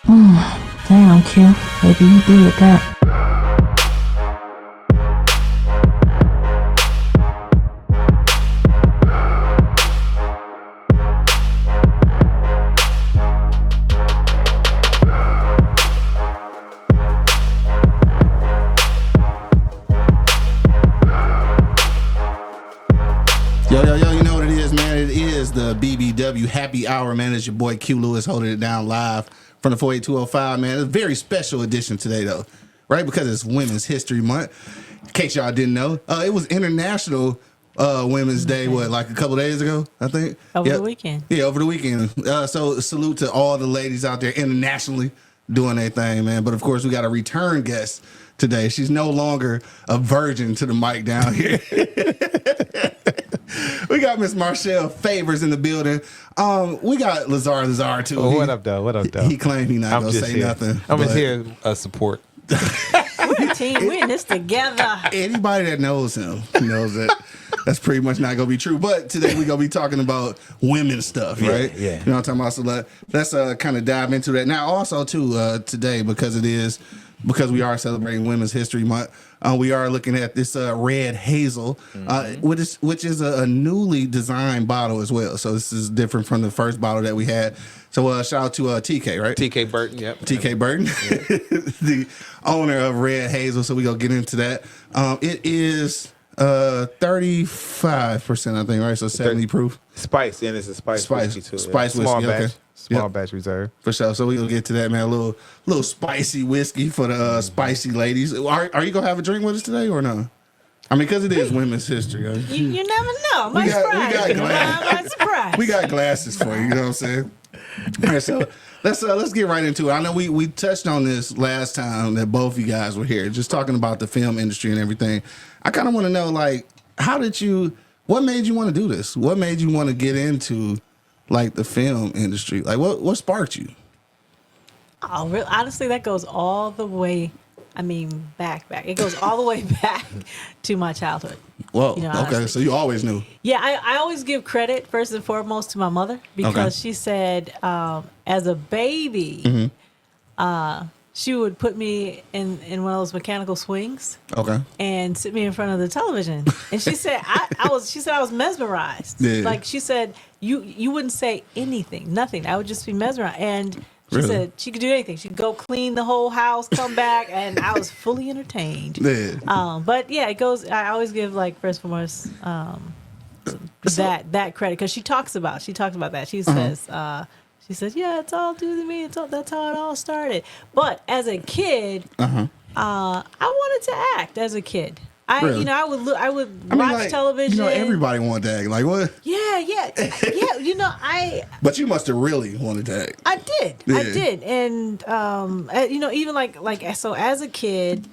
Damn, Q. Maybe you did that. Yo, you know what it is, man? It is the BBW Happy Hour, man. It's your boy Q Lewis holding it down live from the 48205, man. It's a very special edition today, though, right? Because it's Women's History Month. In case y'all didn't know, it was International Women's Day, like a couple days ago, I think? Over the weekend. Yeah, over the weekend. So salute to all the ladies out there internationally doing their thing, man. But, of course, we got a return guest today. She's no longer a virgin to the mic down here. We got Miss Marshalle Favors in the building. We got Lazar too. Oh, what up, though? He claimed he not gonna say nothing. I'm just here support. We're a team. We're in this together. Anybody that knows him knows that that's pretty much not gonna be true. But today we're gonna be talking about women stuff, right? Yeah. You know what I'm talking about? So let's kind of dive into that. Now also too today, because we are celebrating Women's History Month, we are looking at this red hazel, which is a newly designed bottle as well. So this is different from the first bottle that we had. So shout out to TK, right? TK Burton, yep. TK Burton, the owner of Red Hazel. So we gonna get into that. It is 35%, I think, right? So 70 proof. Spice, and it's a spice whiskey too. Spice Small whiskey, batch. okay. Small batch reserve. For sure. So we're going to get to that, man. A little spicy whiskey for the spicy ladies. Are you going to have a drink with us today or no? I mean, because it is Women's History. You never know. My surprise. We got glasses for you. You know what I'm saying? All right, so let's get right into it. I know we touched on this last time that both of you guys were here, just talking about the film industry and everything. I kind of want to know, like, what made you want to do this? What made you want to get into like the film industry? Like what sparked you? Oh, really? Honestly, that goes all the way. I mean, back. It goes all the way back to my childhood. Well, okay. Honestly. So you always knew. Yeah, I always give credit first and foremost to my mother because she said, as a baby, she would put me in one of those mechanical swings. Okay. And sit me in front of the television. And she said I was mesmerized. Yeah. Like she said, you wouldn't say anything, nothing. I would just be mesmerized. And she said she could do anything. She could go clean the whole house, come back, and I was fully entertained. Yeah. But yeah, it goes. I always give like first and foremost that credit because she talks about that. She says. She says, "Yeah, it's all due to me. That's how it all started." But as a kid, I wanted to act. As a kid, I would watch television. You know, everybody wanted to act. Like what? Yeah. You know, But you must have really wanted to act. I did. Yeah. I did, and you know, even like so as a kid.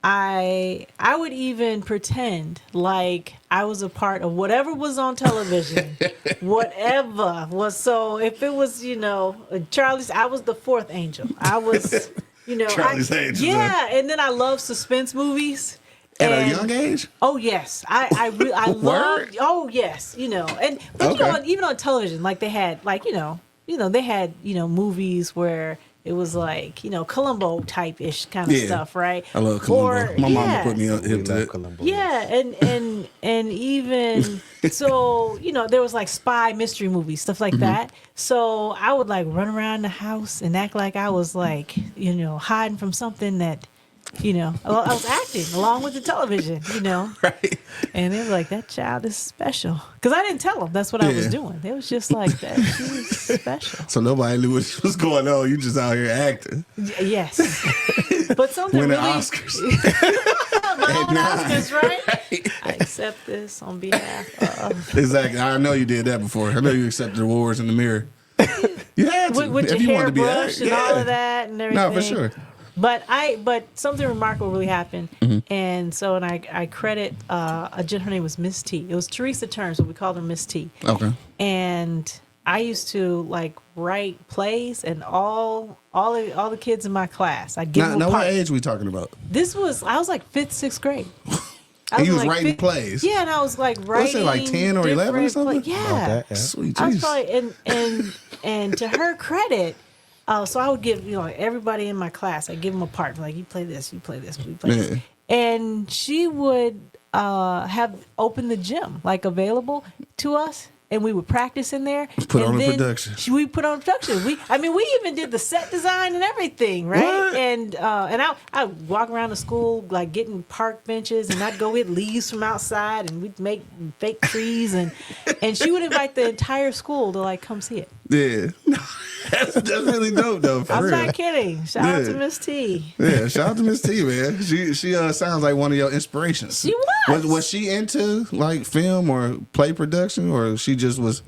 I would even pretend like I was a part of whatever was on television, whatever was. So if it was, you know, Charlie's, I was the fourth angel. I was, you know, Charlie's Angels. Yeah, and then I love suspense movies. At a young age? Oh yes, I love. Oh yes, you know, but you know, even on television, like they had, like they had movies where. It was like, you know, Columbo type-ish kind of stuff, right? I love Columbo. My mama put me up to that. Columbo. Yeah, and even so, you know, there was like spy mystery movies, stuff like that. So I would like run around the house and act like I was like, you know, hiding from something that, you know, I was acting along with the television, you know. Right. And they were like, that child is special. Because I didn't tell them that's what I was doing. It was just like that. She was special. So nobody knew what was going on. You just out here acting. Yes. But something winning really... Oscars. My own Oscars, right? I accept this on behalf of... Exactly. I know you did that before. I know you accepted awards in the mirror. You had to. With if your you hair wanted to be brush and all of that and everything. No, for sure. But something remarkable really happened, and so I credit a gentleman, her name was Miss T. It was Teresa Turns, but we called her Miss T. Okay. And I used to like write plays, and all the kids in my class, I'd give them a Now, part. what age are we talking about? I was like 5th, 6th grade. And you was like writing plays. Yeah, and I was like writing. What's it, like 10 or 11 or something? Yeah. Sweet I was Jesus. probably and to her credit. So I would give everybody in my class. I give them a part. Like, you play this, you play this, you play Yeah. this. And she would have opened the gym available to us. And we would practice in there. Put and on the then production. We put on production. We even did the set design and everything, right? What? And I walk around the school getting park benches, and I'd go get leaves from outside, and we'd make fake trees, and she would invite the entire school to come see it. Yeah. That's really dope though. For I'm real. not kidding. Shout out to Miss T. Yeah, shout out to Miss T, man. She sounds like one of your inspirations. She was. Was she into film or play production, or she just was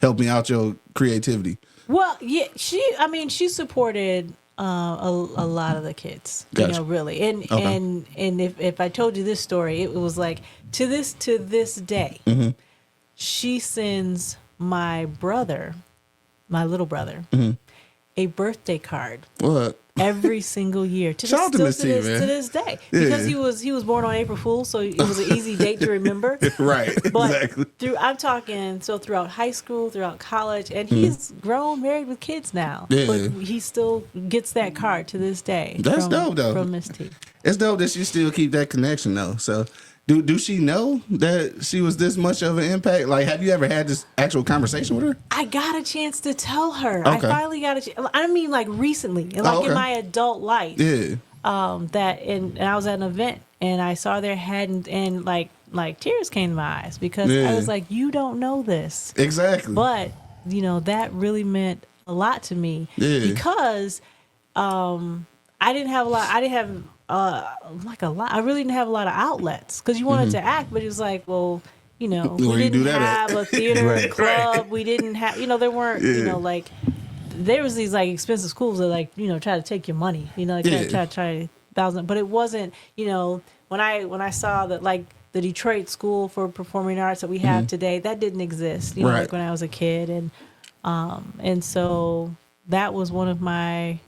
helping out your creativity? Well, yeah, she supported a lot of the kids, Gotcha. really. And Okay. and if I told you this story, it was to this day, Mm-hmm. she sends my little brother, Mm-hmm. a birthday card What? every single year to Shout out to this, Miss T, man. to this day, Yeah. because he was born on April Fool's, so it was an easy date to remember. Right. But Exactly. I'm talking throughout high school, throughout college, and he's grown, married with kids now. Yeah. But he still gets that card to this day. That's from, dope, though. From Miss T. It's dope that you still keep that connection though. So do she know that she was this much of an impact? Have you ever had this actual conversation with her? I got a chance to tell her. I Okay. finally got a chance. I mean, recently, okay. in my adult life. Yeah. And I was at an event, and I saw their head, and tears came to my eyes, because Yeah. I was like, you don't know this. Exactly. But that really meant a lot to me, Yeah. because I didn't have a lot. I didn't have a lot. I really didn't have a lot of outlets, because you wanted to act, but it was Where we you didn't do that at? have a theater Right. club. We didn't have there weren't there was these expensive schools that try to take your money. Try thousand, but it wasn't. When I saw that the Detroit School for Performing Arts that we have today, that didn't exist. Right. When I was a kid, and so that was one of my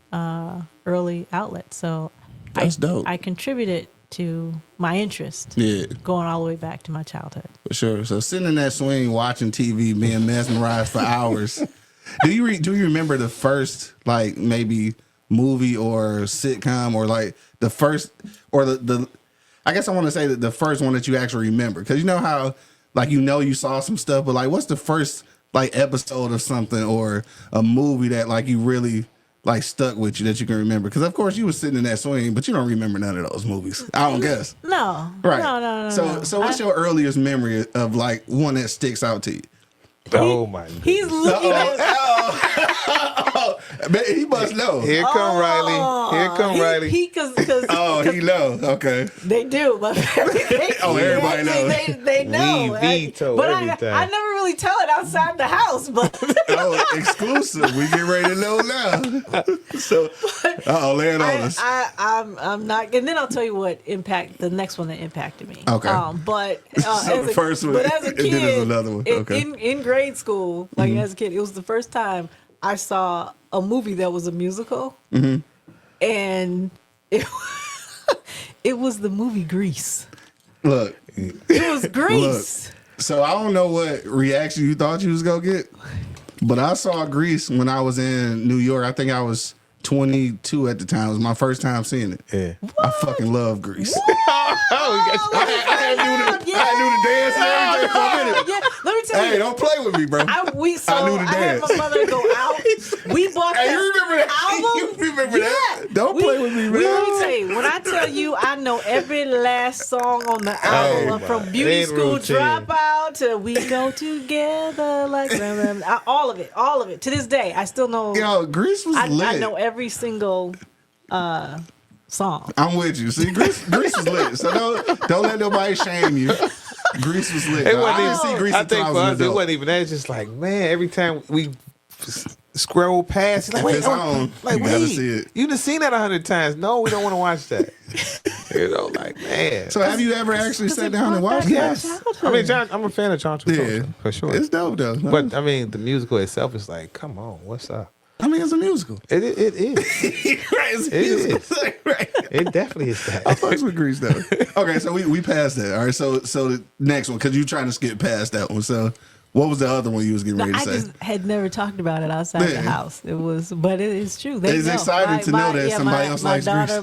early outlets. So That's dope. I contributed to my interest, Yeah. going all the way back to my childhood. For sure. So sitting in that swing, watching TV, being mesmerized for hours. Do you remember the first maybe movie or sitcom, or the first, or the I guess I want to say that the first one that you actually remember, because you know how you saw some stuff, but what's the first episode of something or a movie that you really stuck with you that you can remember? Because of course you were sitting in that swing, but you don't remember none of those movies. I don't guess. No. Right. No. So what's your earliest memory of one that sticks out to you? Oh my goodness. He's looking at. Man, he must know. Here come Riley. Here come Riley. Because He know. Okay. they do, but everybody knows. They know. We veto but everything. I never really tell it outside the house, but Exclusive. We get ready to know now. So, lay it on us. I'm not, and then I'll tell you the next one that impacted me. Okay. But So the first one, but as a and then kid, there's another one. Okay. in grade school, as a kid, it was the first time I saw a movie that was a musical, and it was the movie Grease. Look. It was Grease. So I don't know what reaction you thought you was going to get, but I saw Grease when I was in New York. I think I was 22 at the time. It was my first time seeing it. Yeah. I fucking love Grease. I knew the dance and everything for a minute. Yeah, let me tell you. Hey, don't play with me, bro. I knew the had dance. my mother go out. We bought Hey, that you remember that? album. You remember that? Yeah. Don't play with me, man. Let me tell you. When I tell you, I know every last song on the album, my. from Beauty Ain't School routine. Dropout to We Go Together, all of it. To this day, I still know. Yo, Grease was lit. I know every single song. I'm with you. See, Grease was lit. So don't let nobody shame you. Grease was lit. It though. wasn't I even, didn't see Grease I until think I for was an us, it adult. wasn't even that. It's just man, every time we scroll past, it's like, If wait, it's on, you gotta see it. You done seen that 100 times. No, we don't want to watch that. Man. So have you ever actually sat down and watched Yes. that? I mean, I'm a fan of John Travolta, Yeah, for sure. It's dope though. But I mean, the musical itself is come on, what's up? I mean, it's a musical. It is. Right, it's a It is. musical. Right. It definitely is that. I fucks with Grease though. Okay, so we passed that. All right, so the next one, because you're trying to skip past that one. So What was the other one you was getting ready to I say? just had never talked about it outside the Man. house. It was, but it is true. They It's know. exciting to know that somebody else likes daughter,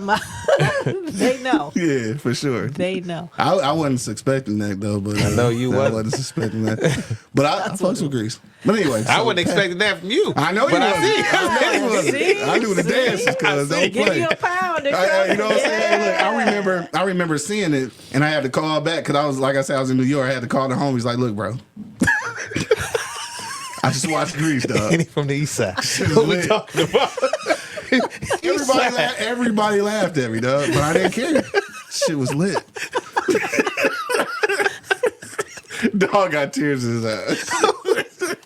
they know. Yeah, for sure. They know. I wasn't expecting that though, but I know you I wasn't. wasn't suspecting that. But I fucks with grease. But anyway, I so- wasn't expecting that from you. I know you but wasn't. I know you wasn't. See? I knew the See? dances because don't Give play. you a pound. You know what I'm saying? Look, I remember seeing it, and I had to call back because I was, like I said, I was in New York. I had to call the homies, like, look, bro. I just watched Grease, dog. Any from the east side. is What we lit. talking about? Everybody laughed at me, dog, but I didn't care. Shit was lit. Dog got tears in his eyes.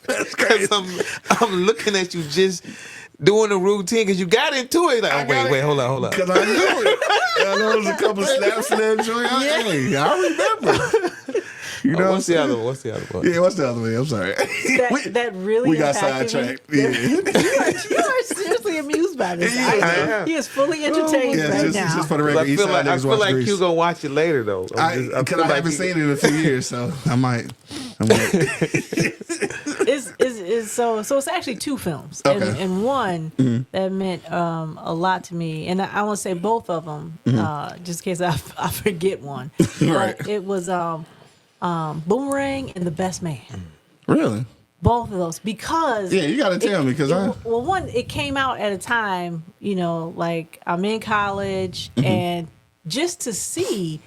That's crazy. I'm looking at you just doing the routine because you got into it. Like, oh, wait, hold on. Because I knew it. I know there was a couple snaps in that joint. Hey, I remember. You know what's the other one? What's the other one? Yeah, what's the other one? I'm sorry. That really we got impacted sidetracked. me. Yeah. You are seriously amused by this. Yeah, I am. He is fully entertained Yeah, right just now. for the I record, feel like, I niggas feel watch like Grease. you gonna watch it later though. Because I feel like haven't seen it in a few years, so I might. So it's actually two films, Okay. and one that meant a lot to me, and I want to say both of them, just in case I forget one. Right. But it was Boomerang and The Best Man. Really? Both of those, because Yeah, you got to tell me because well, one, it came out at a time, like I'm in college, and just to see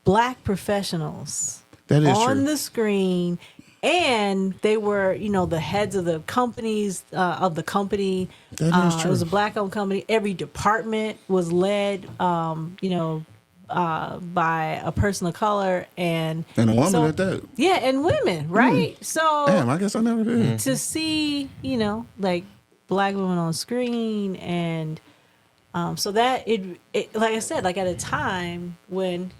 black professionals That is on true. the screen, and they were, the heads of the companies, of the company. That is It true. was a black-owned company. Every department was led, by a person of color and And a woman so- at that. Yeah, and women, right? So Damn, I guess I never did. to see, like black women on screen, and so that it like I said, like at a time when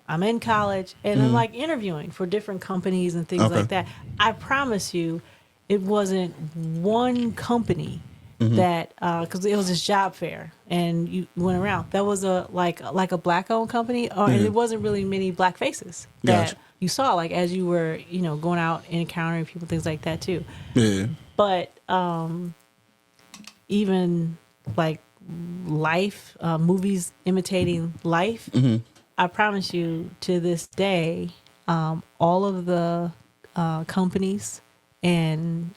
I'm in college and I'm like interviewing for different companies and things Okay. like that. I promise you, it wasn't one company that because it was this job fair and you went around. That was a black owned company, and it wasn't really many black faces that Gotcha. you saw like as you were going out and encountering people, things like that too. Yeah. But even like life, movies imitating life, I promise you to this day, all of the companies and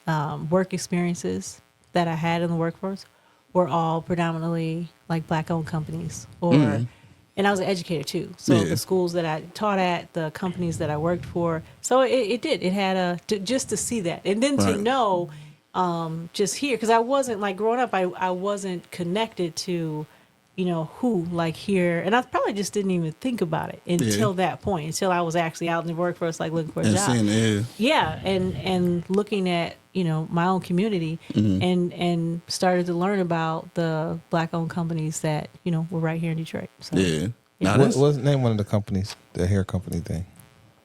work experiences that I had in the workforce were all predominantly like black owned companies and I was an educator too. So Yeah. the schools that I taught at, the companies that I worked for. So it had just to see that. And then to Right. know, just here, because I wasn't like growing up, I wasn't connected to, who like here. And I probably just didn't even think about it until that point, until I was actually out in the workforce, like looking for a And job. seeing it. Yeah, and looking at my own community, and started to learn about the black owned companies that were right here in Detroit. So Yeah. Yeah. Nah, What's the name of one of the companies, the hair company thing?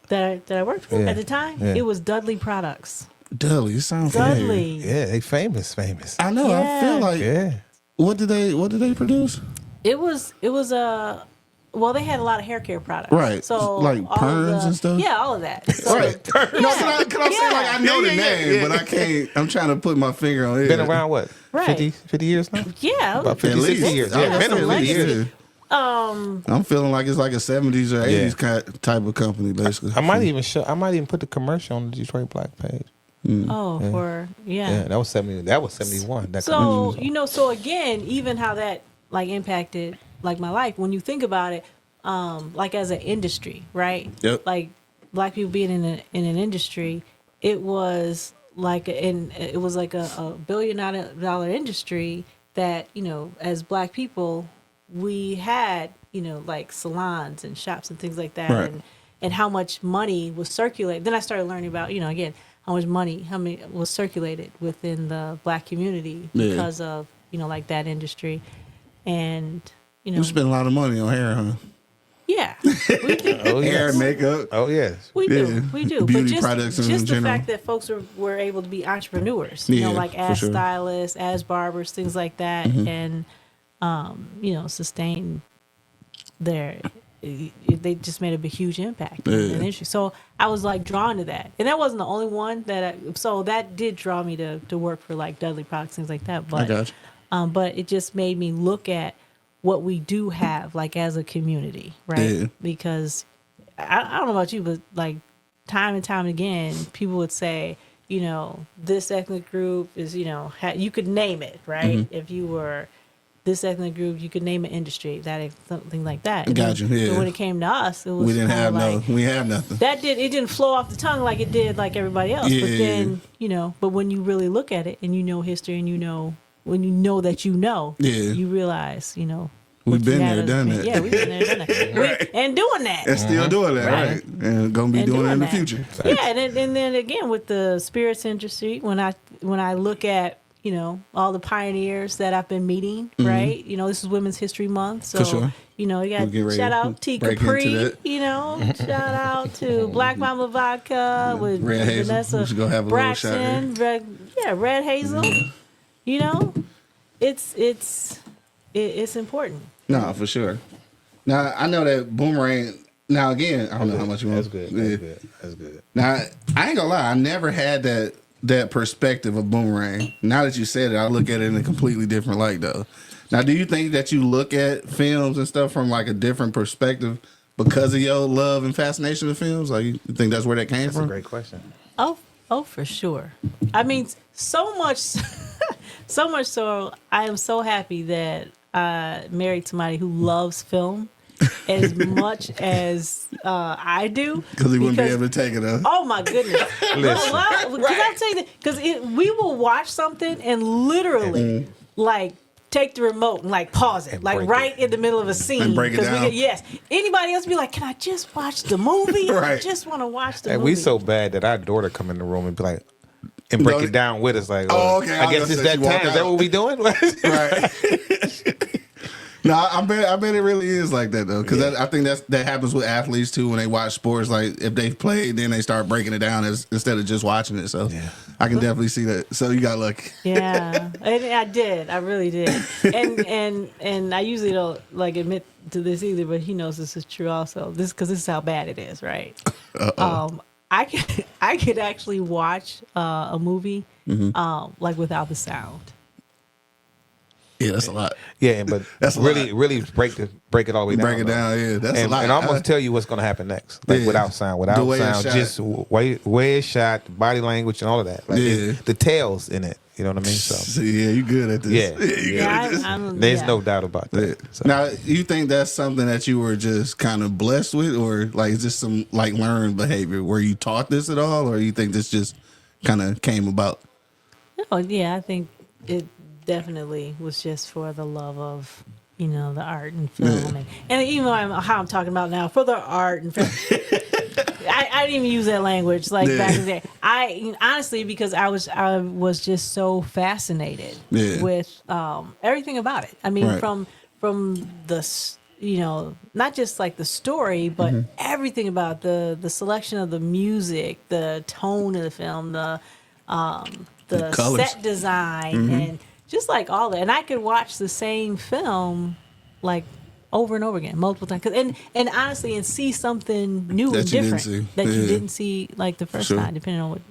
that I worked for Yeah. at the time, Yeah. it was Dudley Products. Dudley, it sounds familiar. Dudley. Yeah, they famous. I know. I Yeah. feel like. Yeah. What did they produce? It was well, they had a lot of hair care products, Right. So Like all of perms and stuff? Yeah, all of that. So, Right. No, can I say like I know Yeah, the yeah, name, yeah. but I can't. I'm trying to put my finger on it. Been around what? Right. 50 years now? Yeah, About 50, At least. 60 years. I Yeah, was been gonna around say 50 at least, years. yeah. I'm feeling like it's like a 70s or 80s type of company, basically. I might even put the commercial on the Detroit Black page. yeah. That was 70. That was 71. That So commercial. so again, even how that like impacted like my life when you think about it, like as an industry, right? Yep. Like black people being in an industry, it was like a billion-dollar industry that as black people we had like salons and shops and things like that, Right. and how much money was circulated. Then I started learning about again how many was circulated within the black community Yeah. because of like that industry, and You spend a lot of money on hair, huh? yeah, we do. Oh, Hair, yes. makeup. Oh, yes. We Yeah. do, we do. Beauty But just, products in just the general. fact that folks were able to be entrepreneurs, Yeah, like for as sure. stylists, as barbers, things like that, and sustain their they just made a big, huge impact in the industry. So I was like drawn to that, and that wasn't the only one so that did draw me to work for like Dudley Products, things like that. But I got you. but it just made me look at what we do have like as a community, right? Yeah. Because I don't know about you, but like time and time again, people would say, you know, this ethnic group is, you know, you could name it, right? Mm-hmm. If you were this ethnic group, you could name an industry, something like that. And Got you, yeah. But when it came to us, it was We didn't have like, we have nothing. it didn't flow off the tongue like it did like everybody else. Yeah. But then, you know, but when you really look at it and you know history and you know, when you know that you know, Yeah. you realize, you know, We've what you been had there, as a done kid. that. Yeah, we've been there, done that. And doing that. And still doing that, Right. right? And gonna be And doing it in the that. future. Yeah, and then again with the spirits industry, when I look at, you know, all the pioneers that I've been meeting, right? You know, this is Women's History Month, so For sure. you know, you got We'll get ready shout to out T break into Capri, that. you know, shout out to Black Mama Vodka with Red Hazel. Vanessa We should go have a little shot Braxton, Red Hazel. You know, it's important. No, for sure. Now I know that Boomerang. Now again, I don't know how much you want. That's good. Yeah. That's good. That's good. Now I ain't gonna lie, I never had that perspective of Boomerang. Now that you said it, I look at it in a completely different light, though. Now, do you think that you look at films and stuff from like a different perspective because of your love and fascination with films? Like, you think that's where that came That's from? a great question. Oh, for sure. I mean, so much so. I am so happy that I married somebody who loves film as much as I do. Because he wouldn't be able to take it, huh? Oh my goodness! Listen. Because I'll tell you that because we will watch something and literally like take the remote and like pause it, And like break right in the middle of a scene. And break it 'Cause down. yes. Anybody else be like, can I just watch the movie? I Right. just want to watch the And movie. we so bad that our daughter come in the room and be like, and break No, it down with us. Like, oh, okay. I guess it's that You walk time. Is that out. what we doing? Right. No, I bet it really is like that though, because I think that happens with athletes too when they watch sports. Like if they've played, then they start breaking it down instead of just watching it. So I can definitely see that. So you got lucky. Yeah, and I did. I really did. And I usually don't like admit to this either, but he knows this is true also. This is how bad it is, right? I could actually watch a movie like without the sound. Yeah, that's a lot. Yeah, but That's a really, lot. really break it all the way down. Break it though. down. Yeah, that's a And, lot. and I'm gonna tell you what's gonna happen next, like Yeah. without sound, The way it's sound, shot. just way it's shot, the body language, and all of that. Like Yeah. the tales in it. You know what I mean? So So, yeah, you good at this. Yeah. you good at this. there's no doubt about that. Yeah. So. Now, you think that's something that you were just kind of blessed with, or like is this some like learned behavior? Were you taught this at all, or you think this just kind of came about? Oh yeah, I think it definitely was just for the love of the art and film, and even how I'm talking about now for the art and film. I didn't even use that language like back in the day. I honestly because I was just so fascinated with everything about it. I mean, from the not just like the story, but everything about the selection of the music, the tone of the film, the colors. set design, and just like all that. And I could watch the same film like over and over again, multiple times. And honestly, and see something new That and you didn't different see. that you Yeah. didn't see like the first Sure. time, depending on what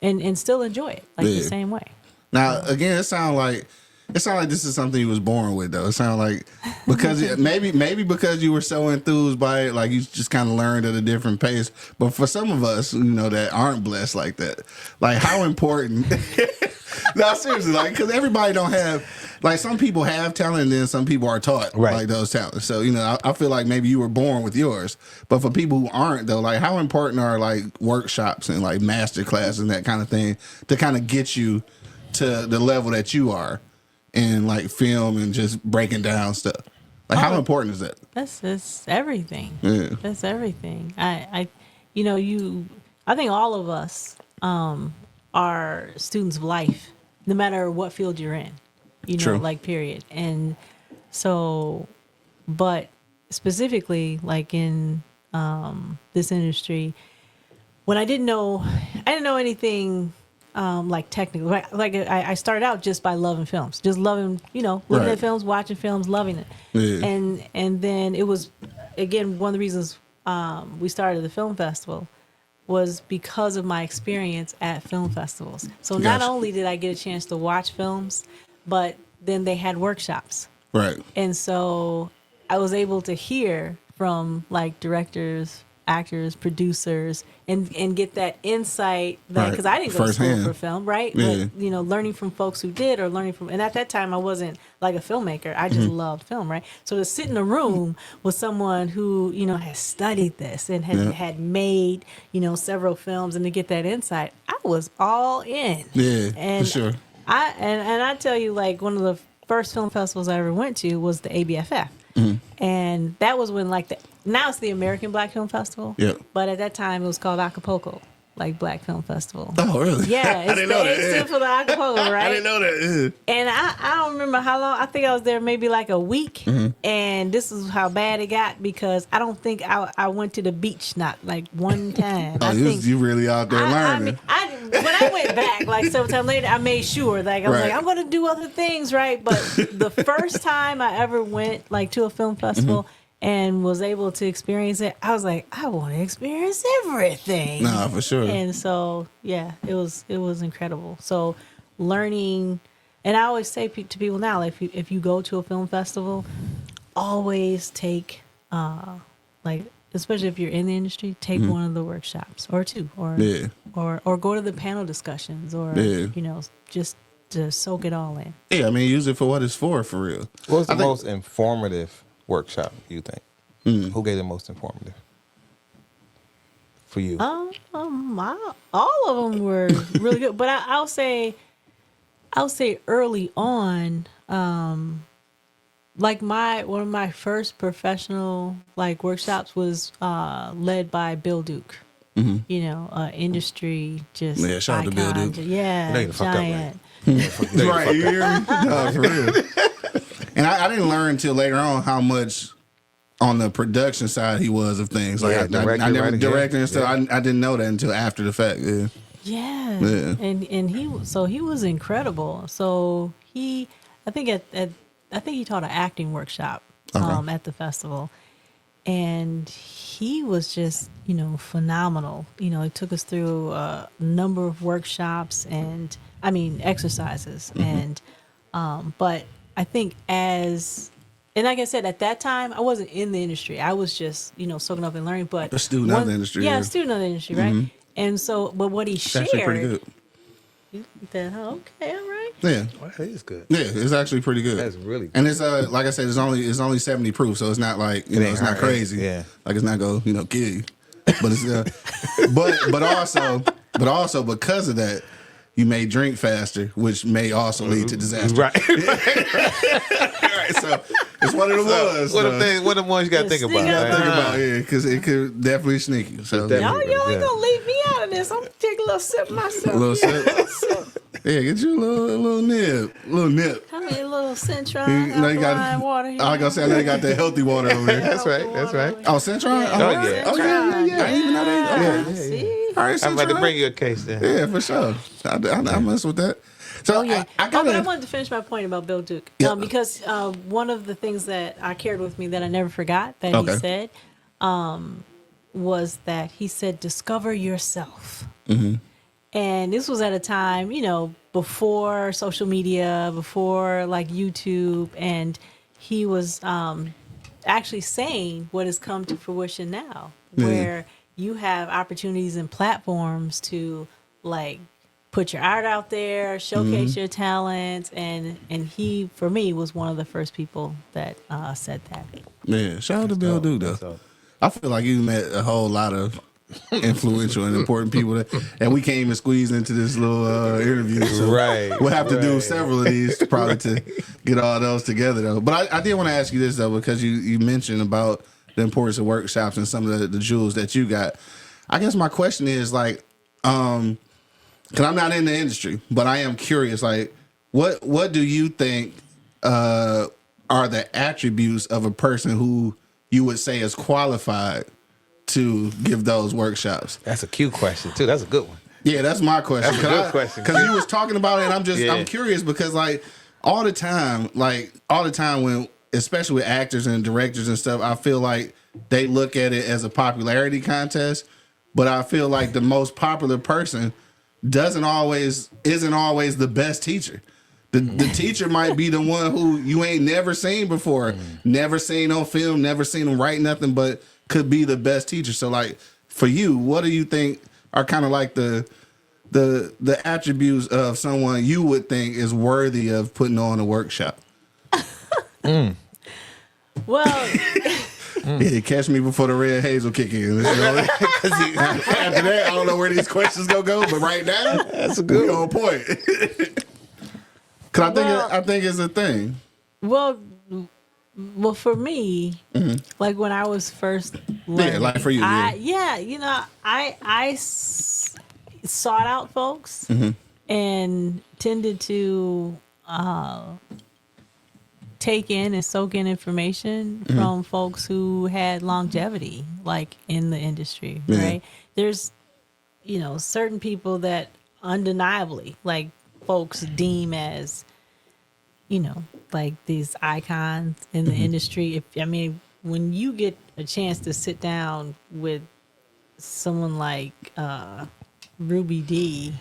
and still enjoy it like the same way. Now, again, it sounds like this is something you was born with, though. It sounds like because maybe because you were so enthused by it, like you just kind of learned at a different pace. But for some of us, that aren't blessed like that, like how important? No, seriously, like because everybody don't have. Like some people have talent, and then some people are taught like those talents. So I feel like maybe you were born with yours. But for people who aren't, though, like how important are like workshops and like master classes and that kind of thing to kind of get you to the level that you are in like film and just breaking down stuff? Like how important is that? That's everything. Yeah. That's everything. I think all of us are students of life, no matter what field you're in. True. Like period. And so, but specifically like in this industry, when I didn't know anything like technical. Like I started out just by loving films, just loving, looking at films, watching films, loving it. Yeah. And and then it was, again, one of the reasons we started the film festival was because of my experience at film festivals. So not Gotcha. only did I get a chance to watch films, but then they had workshops. Right. And so I was able to hear from like directors, actors, producers, and get that insight that, because I didn't go to school Firsthand. for film, right? Yeah. But, learning from folks who did, or learning from, and at that time I wasn't like a filmmaker. I just loved film, right? So to sit in a room with someone who, has studied this and had made, several films, and to get that insight, I was all in. Yeah, And for sure. I tell you, like, one of the first film festivals I ever went to was the ABFF. And that was when, like, now it's the American Black Film Festival. Yeah. But at that time, it was called Acapulco, like, Black Film Festival. Oh, really? Yeah, I it's didn't the know that. A stood for the Acapulco, right? I didn't know that. And I don't remember how long. I think I was there maybe like a week. And this is how bad it got, because I don't think I went to the beach not like one time. Oh, I think you really out there learning. when I went back, like sometime later, I made sure, like, I was Right. like, I'm going to do other things, right? But the first time I ever went, like, to a film festival and was able to experience it, I was like, I want to experience everything. Nah, for sure. And so, yeah, it was incredible. So learning, and I always say to people now, like, if you go to a film festival, always take, like, especially if you're in the industry, take one of the workshops or two, or Yeah. or go to the panel discussions, or Yeah. just to soak it all in. Yeah, I mean, use it for what it's for real. What was the I think- most informative workshop you think? Who gave the most informative for you? All of them were really good, but I'll say early on, like one of my first professional like workshops was led by Bill Duke. Industry just Yeah, shout out to Bill icon, Duke. yeah, You know you fucked up, giant. Right, you hear me? No, for real. And I didn't learn until later on how much on the production side he was of things. Like, Yeah, I director, never writer, directed yeah. and stuff. I didn't know that until after the fact. Yeah. Yeah. Yeah. And he was incredible. So I think he taught an acting workshop at the festival. And he was just, phenomenal. He took us through a number of workshops and exercises. And but I think and like I said, at that time, I wasn't in the industry. I was just, soaking up and learning. But A student of the industry, Yeah, yeah. a student of the industry, right? And so, but what he It's shared. actually pretty good. Okay, all right. Yeah. Well, that is good. Yeah, it's actually pretty good. That's really good. And it's like I said, it's only 70 proof, so it's not like ain't it's not hard. crazy. Yeah. Like it's not go kill you. But it's but also because of that, you may drink faster, which may also lead to disaster. Right. Right, so it's one of the ones. What the ones you got to think about? Sneak up right? Think about because it could definitely sneak you. So Definitely. Y'all ain't Yeah. gonna leave me out of this. I'm gonna take a little sip myself. a little sip. Yeah, get you a little nip. I mean, a little Centron, You know you got. alkaline water here. I was gonna say I know you got that healthy water over there. That's right. That's right. Oh, Centron. Yeah. Oh, yeah. Oh yeah. I didn't even know that. Okay. See? All right, I'm about to Centron. bring you a case then. Yeah, for sure. I mess with that. So Yeah. I But I gotta. wanted to finish my point about Bill Duke. Yeah. Because one of the things that I carried with me that I never forgot that Okay. he said was that he said, discover yourself. And this was at a time, before social media, before like YouTube. And he was actually saying what has come to fruition now, where you have opportunities and platforms to like put your art out there, showcase your talents, and he, for me, was one of the first people that said that. Yeah, shout out to Bill Duke though. So, I feel like you met a whole lot of influential and important people, and we can't even squeeze into this little interview. So Right, we'll have to do right. several of these probably to get all those together though. But I did want to ask you this though, because you mentioned about the importance of workshops and some of the jewels that you got. I guess my question is like, because I'm not in the industry, but I am curious. Like, what do you think are the attributes of a person who you would say is qualified to give those workshops? that's a cute question too. That's a good one. Yeah, that's my question. That's a good question. Because you was talking about it, and I'm Yeah. I'm curious because like all the time when especially with actors and directors and stuff, I feel like they look at it as a popularity contest, but I feel like the most popular person isn't always the best teacher. The teacher might be the one who you ain't never seen before, never seen on film, never seen them write nothing, but could be the best teacher. So like for you, what do you think are kind of like the attributes of someone you would think is worthy of putting on a workshop? Well, yeah, catch me before the red hazel kick in. You know? After that, I don't know where these questions gonna go, but right now, that's a good on point. Cause I think it's a thing. Well, for me, like when I was first learning, like for you, I sought out folks and tended to take in and soak in information from folks who had longevity, like in the industry, right? There's, certain people that undeniably, like folks deem as, like these icons in the industry. When you get a chance to sit down with someone like Ruby D,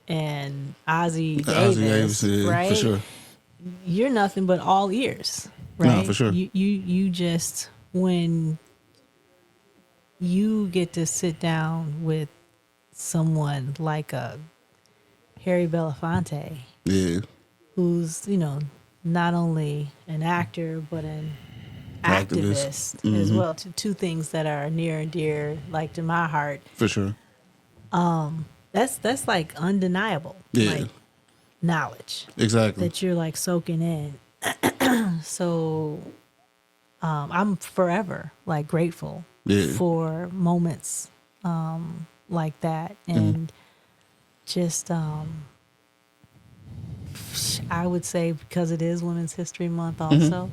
and Ozzie Davis, right? For sure. You're nothing but all ears, right? No, for sure. You just, when you get to sit down with someone like a Harry Belafonte, who's, not only an actor but an activist as well, two things that are near and dear, like to my heart. For sure. That's like undeniable. Like knowledge. Exactly. That you're like soaking in. So I'm forever like grateful for moments like that. And just I would say, because it is Women's History Month also,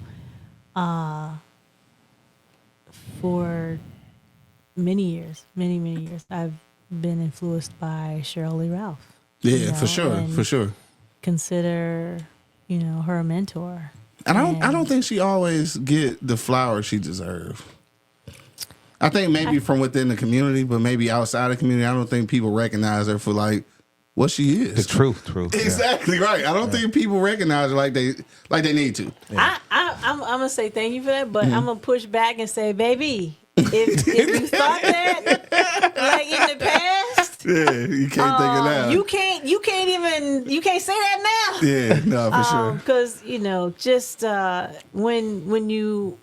for many years, I've been influenced by Cheryl Lee Ralph. Yeah, for sure. Consider, her a mentor. And I don't think she always get the flowers she deserves. I think maybe from within the community, but maybe outside the community, I don't think people recognize her for like what she is. The truth. Exactly right. I don't think people recognize her like they need to. Yeah. I'm gonna say thank you for that, but I'm gonna push back and say, baby, if you thought that like in the past, you can't think of that. You can't say that now. Yeah, no, for sure. Because just when you,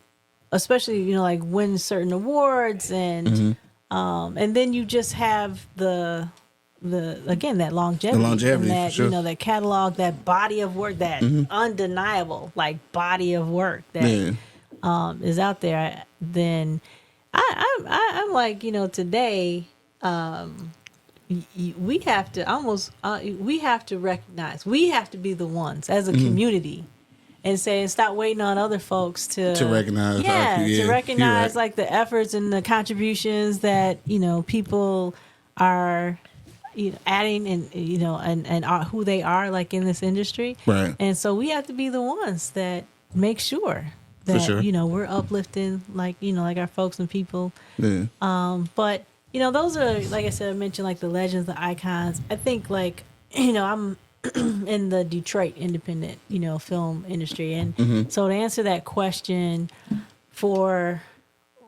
especially like win certain awards and then you just have the again that longevity, and that for sure. That catalog, that body of work, that undeniable like body of work that is out there. Then I'm like today we have to recognize, we have to be the ones as a community and say, stop waiting on other folks to recognize. To recognize like the efforts and the contributions that people are adding and are who they are like in this industry. Right. And so we have to be the ones that make sure that we're uplifting like like our folks and people. Yeah. But those are, like I said, I mentioned like the legends, the icons. I think like I'm in the Detroit independent film industry, and so to answer that question for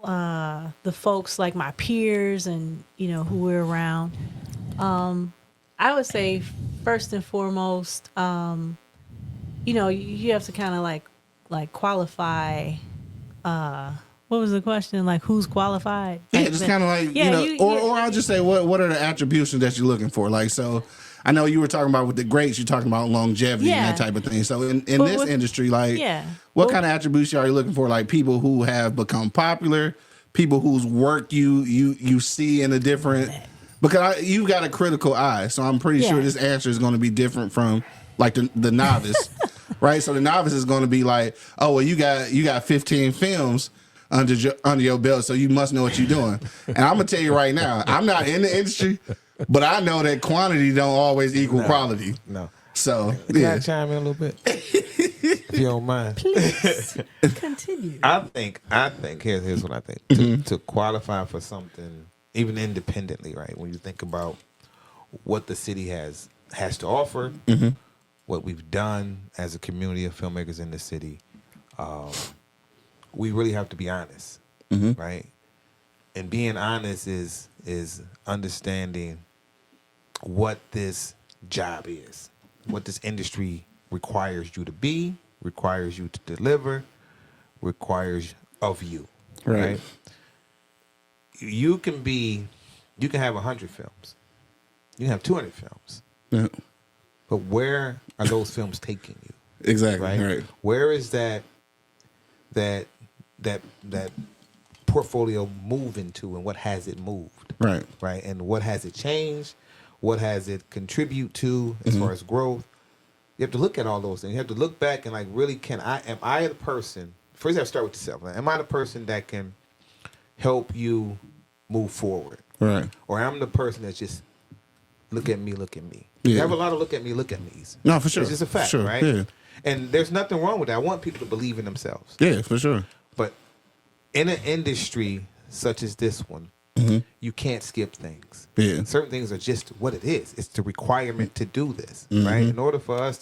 the folks like my peers and who we're around, I would say first and foremost, you have to kind of like qualify. What was the question? Like, who's qualified? Yeah, just kind of like or I'll just say what are the attributions that you're looking for? Like, so I know you were talking about with the greats, you're talking about longevity and that type of thing. So in this industry, like, what kind of attributes are you looking for? Like people who have become popular, people whose work you see in a different, because you got a critical eye, so I'm pretty sure this answer is going to be different from like the novice, right? So the novice is going to be like, oh well, you got 15 films under your belt, so you must know what you're doing. And I'm gonna tell you right now, I'm not in the industry, but I know that quantity don't always equal quality. No. So Can I chime in a little bit? If you don't mind. Please continue. I think here's what I think. To qualify for something, even independently, right? When you think about what the city has to offer, what we've done as a community of filmmakers in the city, we really have to be honest, right? And being honest is understanding what this job is, what this industry requires you to be, requires you to deliver, requires of you, right? You can have 100 films, you can have 200 films, but where are those films taking you? Exactly. Right? Where is that portfolio moving to, and what has it moved? Right. Right. And what has it changed? What has it contribute to as far as growth? You have to look at all those things. You have to look back and like, really, am I the person? First, you have to start with yourself. Like, am I the person that can help you move forward? Right. Or am I the person that's just look at me? Yeah. You have a lot of look at me's. No, for sure. It's just a fact, sure. right? Yeah. And there's nothing wrong with that. I want people to believe in themselves. Yeah, for sure. But in an industry such as this one, you can't skip things. Yeah. Certain things are just what it is. It's the requirement to do this, right? In order for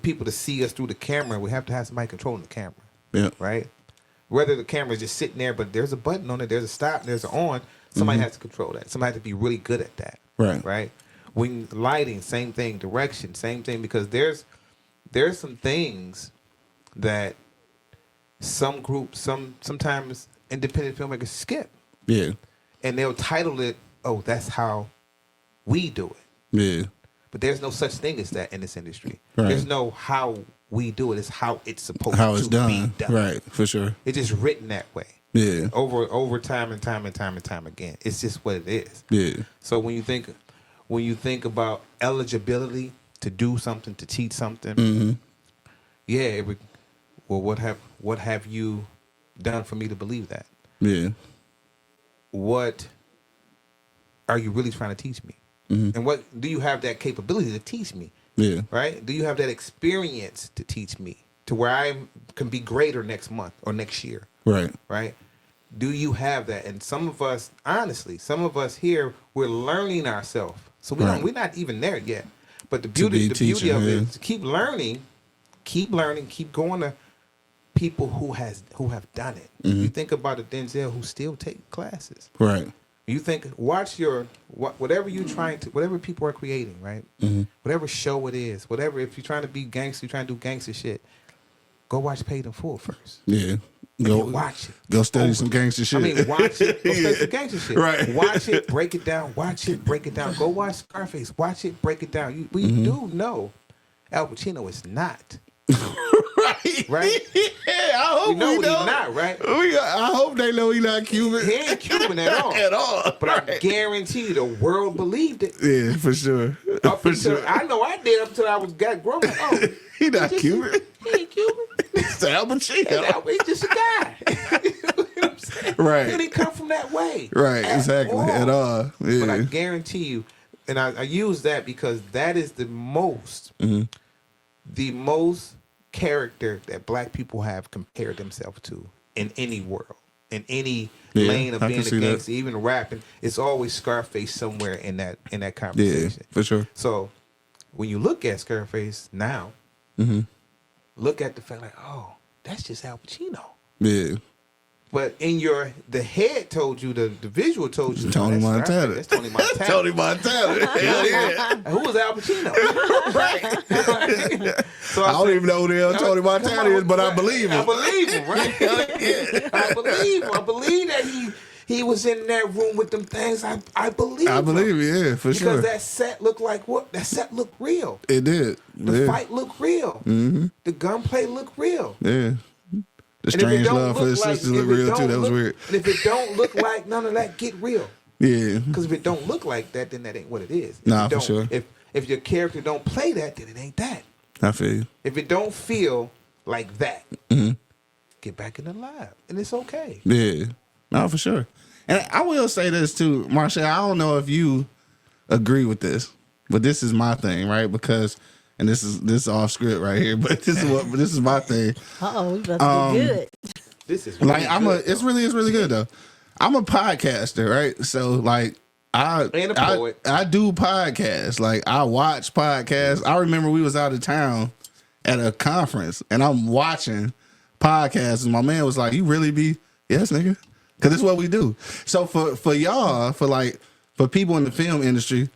people to see us through the camera, we have to have somebody controlling the camera. Yeah. Right? Whether the camera is just sitting there, but there's a button on it, there's a stop, there's an on, somebody has to control that. Somebody has to be really good at that. Right. Right? When lighting, same thing, direction, same thing, because there's some things that some groups, sometimes independent filmmakers skip. Yeah. And they'll title it, "Oh, that's how we do it." Yeah. But there's no such thing as that in this industry. Right. There's no how we do it. It's how it's supposed How it's to be done. done. Right. For sure. It's just written that way. Yeah. Over time and time again. It's just what it is. Yeah. So when you think about eligibility to do something, to teach something, what have you done for me to believe that? Yeah. What are you really trying to teach me? And what do you have that capability to teach me? Yeah. Right? Do you have that experience to teach me to where I can be greater next month or next year? Right. Right? Do you have that? And some of us, honestly, here, we're learning ourselves. So we're not even there yet. But the beauty of it is to keep learning, keep going to people who have done it. You think about a Denzel who still take classes. Right. You think, whatever people are creating, right? Whatever show it is, whatever, if you're trying to be gangster, you're trying to do gangster shit, go watch Paid in Full first. Yeah. Go watch it. Go study some gangster shit. I mean, watch it. Go study some gangster shit. Right. Watch it, break it down. Watch it, break it down. Go watch Scarface. Watch it, break it down. We do know Al Pacino is not. Right? Yeah, I hope we know he's not, right? I hope they know he's not Cuban. He ain't Cuban at all. At all. But I guarantee you the world believed it. Yeah, for sure. I know I did up until I got grown. Oh, he not Cuban. He ain't Cuban. It's Al Pacino. He's just a guy. You know what I'm saying? Right. He didn't come from that way. Right, exactly. At all. Yeah. But I guarantee you, and I use that because that is the most character that black people have compared themselves to in any world, in any lane of being a gangster, even rapping. It's always Scarface somewhere in that conversation. Yeah, for sure. So when you look at Scarface now, look at the fact like, oh, that's just Al Pacino. Yeah. But in the head told you, the visual told you, Tony Montana. That's Tony Montana. Tony Montana. Hell yeah. Who was Al Pacino? Right. So I don't even know who the hell Tony Montana is, but I believe him. I believe him, right? I believe him. I believe that he was in that room with them things. I believe him. I believe it, yeah, for sure. Because that set looked like what? That set looked real. It did. The fight looked real. The gunplay looked real. Yeah. The strange love for his sisters look real too. That was weird. And if it don't look like none of that, get real. Yeah. Because if it don't look like that, then that ain't what it is. Nah, for sure. If your character don't play that, then it ain't that. I feel you. If it don't feel like that, get back in the lab, and it's okay. Yeah. No, for sure. And I will say this too, Marshalle. I don't know if you agree with this, but this is my thing, right? Because, and this is off script right here, but this is my thing. We about to be good. This is really good, it's really good though. I'm a podcaster, right? So like I And a poet. I do podcasts. Like I watch podcasts. I remember we was out of town at a conference and I'm watching podcasts and my man was like, "You really be yes, nigga?" Because it's what we do. So for y'all, for people in the film industry,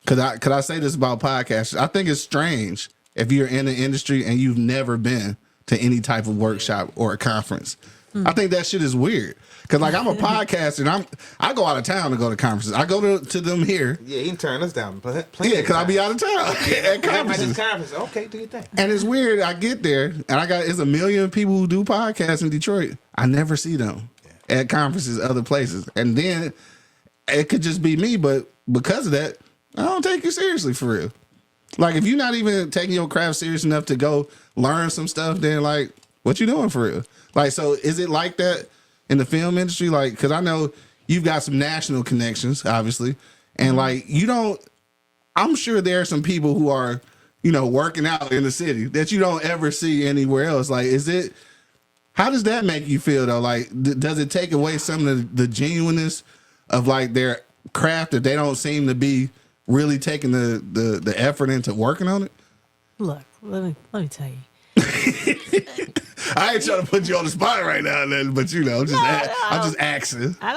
could I say this about podcasts? I think it's strange if you're in the industry and you've never been to any type of workshop or a conference. I think that shit is weird. Cause like I'm a podcaster and I go out of town to go to conferences. I go to them here. Yeah, you can turn us down. Yeah, cause I'll be out of town at conferences. Okay, do your thing. And it's weird. I get there and it's a million people who do podcasts in Detroit. I never see them at conferences, other places. And then it could just be me, but because of that, I don't take you seriously for real. Like if you're not even taking your craft serious enough to go learn some stuff, then like what you doing for real? Like, so is it like that in the film industry? Like, cause I know you've got some national connections, obviously. And like, I'm sure there are some people who are, working out in the city that you don't ever see anywhere else. Like, how does that make you feel though? Like, does it take away some of the genuineness of like their craft that they don't seem to be really taking the effort into working on it? Look, let me tell you. I ain't trying to put you on the spot right now, but I'm just asking. I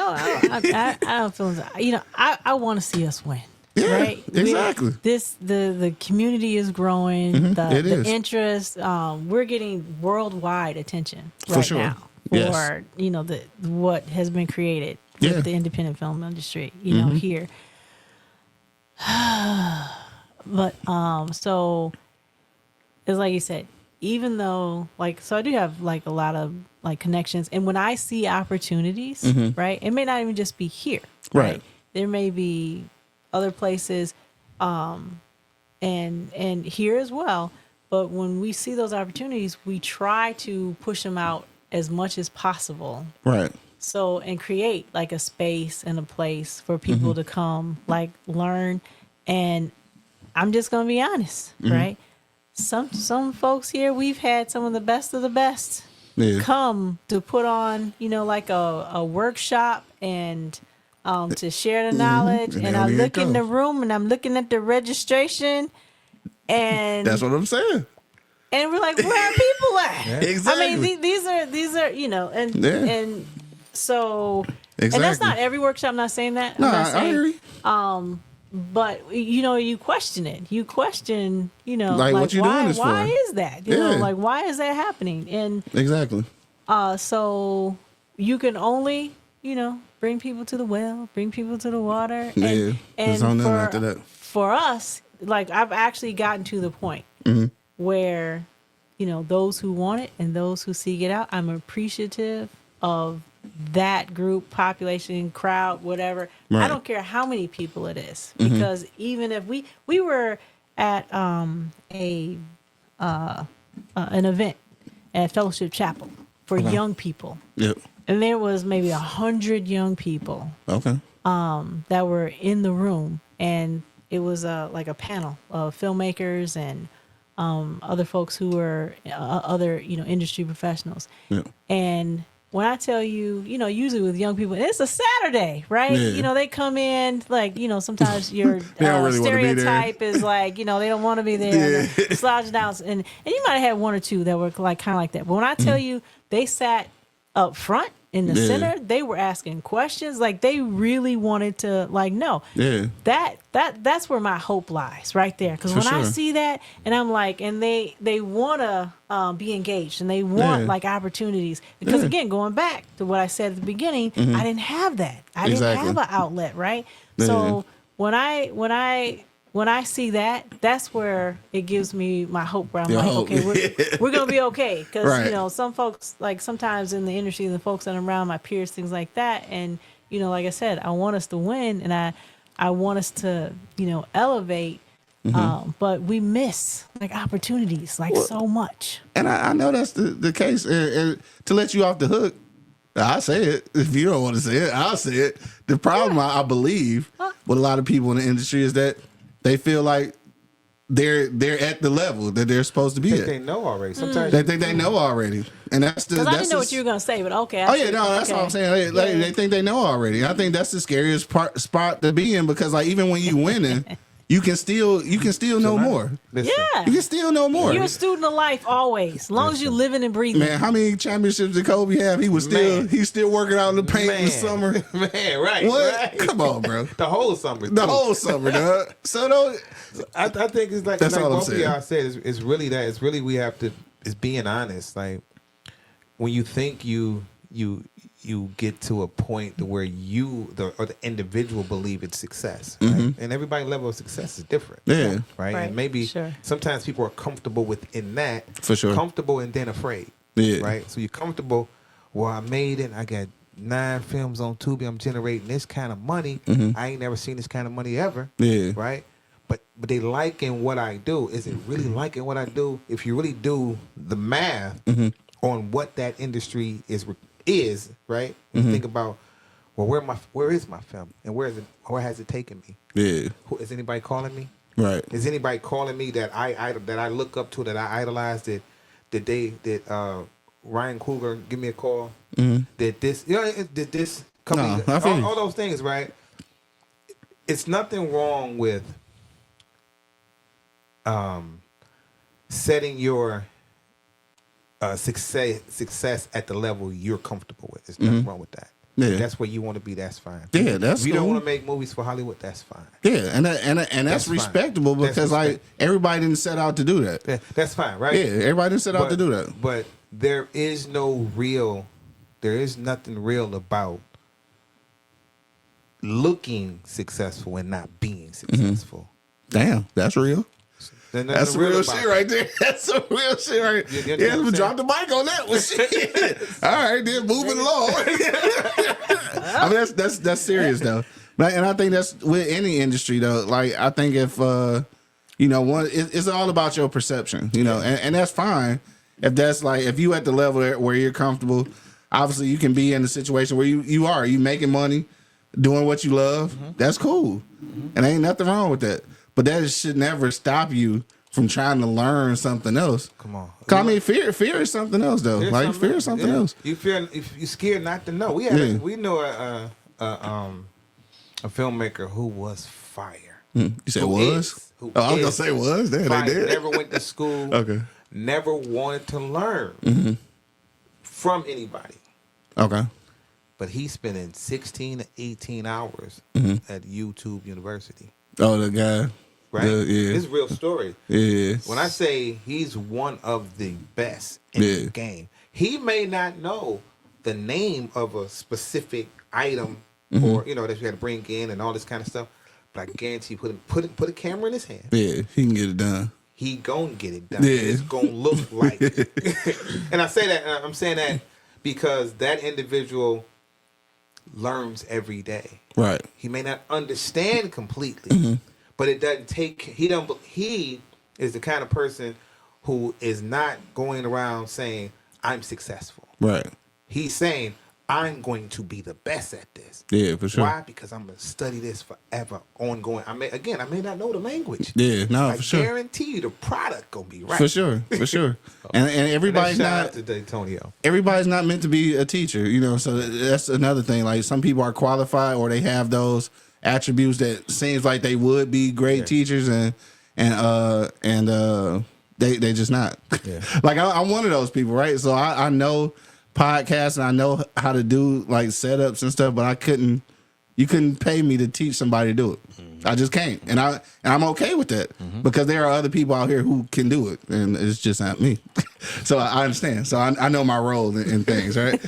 don't feel. I want to see us win. Yeah, right? Exactly. The community is growing. Mm-hmm, The interest. We're getting worldwide attention right now for what has been created with the independent film industry. Here. But so it's like you said. Even though, so I do have, a lot of, connections. And when I see opportunities, right, it may not even just be here, right? There may be other places and here as well. But when we see those opportunities, we try to push them out as much as possible. Right. So, and create, a space and a place for people to come, learn. And I'm just going to be honest, right? Some folks here, we've had some of the best come to put on, a workshop and to share the knowledge. And I look in the room and I'm looking at the registration, and that's what I'm saying. And we're like, where are people at? Yeah. Exactly. I mean, these are and so and that's not every workshop. I'm not saying that. No, I'm not saying, I hear you. But you question it. You question, what you doing this for? Why is that? You know, why is that happening? And exactly. So you can only, bring people to the well, bring people to the water. And for, after that. For us, I've actually gotten to the point where, those who want it and those who seek it out, I'm appreciative of that group, population, crowd, whatever. Right. I don't care how many people it is, because even if we were at an event at Fellowship Chapel for young people. Yep. And there was maybe 100 young people. Okay. That were in the room, and it was a panel of filmmakers and other folks who were other industry professionals. Yep. And when I tell you, usually with young people, it's a Saturday, right? Yeah. They come in sometimes your really stereotype is they don't want to be there, slouching down, and you might have had one or two that were kind of like that. But when I tell you, they sat up front in the center, they were asking questions, they really wanted to know. Yeah. That's where my hope lies, right there. Because when I see that, and I'm and they want to be engaged, and they want opportunities. Because again, going back to what I said at the beginning, I didn't have that. I didn't have an outlet, right? Yeah. So when I see that, that's where it gives me my hope. Where I'm okay, we're gonna be okay. Because some folks, sometimes in the industry, the folks that I'm around, my peers, things like that, and like I said, I want us to win, and I want us to elevate. But we miss opportunities so much. And I know that's the case. And to let you off the hook, I'll say it. If you don't want to say it, I'll say it. The problem, I believe, with a lot of people in the industry is that they feel like they're at the level that they're supposed to be at. They know already. Sometimes They think they know already, and that's the. Because I That's didn't know the- what you were gonna say, but okay. Oh yeah, no, that's what I'm saying. They think they know already. I think that's the scariest spot to be in because like even when you winning, you can still know more. listen, Yeah. You can still know more. You're a student of life always, as long as you're living and breathing. Man, how many championships did Kobe have? He's still working out in the paint in the summer. Man, right? What? Right. Come on, bro. The whole summer. The too. whole summer, dog. So don't. I think it's like, That's like all I'm both of saying. y'all said. It's really that. It's really we have to. It's being honest. Like when you think you get to a point to where or the individual believe it's success, right? And everybody's level of success is different. Yeah. Right. Right, And maybe sure. sometimes people are comfortable within that. For sure. Comfortable and then afraid. Yeah. Right. So you're comfortable. Well, I made it. I got 9 films on Tubi. I'm generating this kind of money. I ain't never seen this kind of money ever. Yeah. Right. But they liking what I do. Is it really liking what I do? If you really do the math on what that industry is right? And think about, well, where is my film, and where has it taken me? Yeah. Is anybody calling me? Right. Is anybody calling me that I look up to, that I idolize? Did Ryan Coogler give me a call? Did this company? No, I feel you. All those things, right? It's nothing wrong with setting your success at the level you're comfortable with. There's nothing wrong with that. Yeah. If that's where you want to be, that's fine. Yeah, that's If you don't cool. want to make movies for Hollywood, that's fine. Yeah, and that's That's fine. respectable That's because like respect. everybody didn't set out to do that. Yeah, that's fine, right? Yeah, everybody didn't set out to do that. But there is nothing real about looking successful and not being successful. Damn, that's real. Then That's some real about shit it. right there. That's some real shit right You there. get Yeah, what I'm let's drop the mic on that one. Shit. All right, then moving along. I mean, that's serious though. And I think that's with any industry though. Like I think if it's all about your perception, and that's fine. If that's like if you at the level where you're comfortable, obviously you can be in a situation where you making money, doing what you love. That's cool, and ain't nothing wrong with that. But that should never stop you from trying to learn something else. Come on. 'Cause, I mean, fear is something else though. Fear is something else. You fear if you're scared not to know. We know a filmmaker who was fire. You said Who was? is- who I was gonna is say was. There fire. they did. Never went to school. Okay. Never wanted to learn from anybody. Okay. But he's spending 16 to 18 hours at YouTube University. Oh, the guy. Right? Yeah. It's a real story. Yeah. When I say he's one of the best in the game, he may not know the name of a specific item or that you had to bring in and all this kind of stuff. But I guarantee you put a camera in his hand. Yeah, he can get it done. He gonna get it done. Yeah. It's gonna look like it. And I say that I'm saying that because that individual learns every day. Right. He may not understand completely, but it doesn't take. He is the kind of person who is not going around saying I'm successful. Right. He's saying I'm going to be the best at this. Yeah, for sure. Why? Because I'm gonna study this forever, ongoing. I may not know the language. Yeah, no, I for sure. guarantee you the product gonna be right. For sure. And everybody's Shout not out to D'Antonio. everybody's not meant to be a teacher, so that's another thing. Like some people are qualified or they have those attributes that seems like they would be great teachers and they just not. Yeah. Like I'm one of those people, right? So I know podcasts and I know how to do like setups and stuff, but you couldn't pay me to teach somebody to do it. I just can't. And I'm okay with that because there are other people out here who can do it and it's just not me. So I understand. So I know my role in things, right?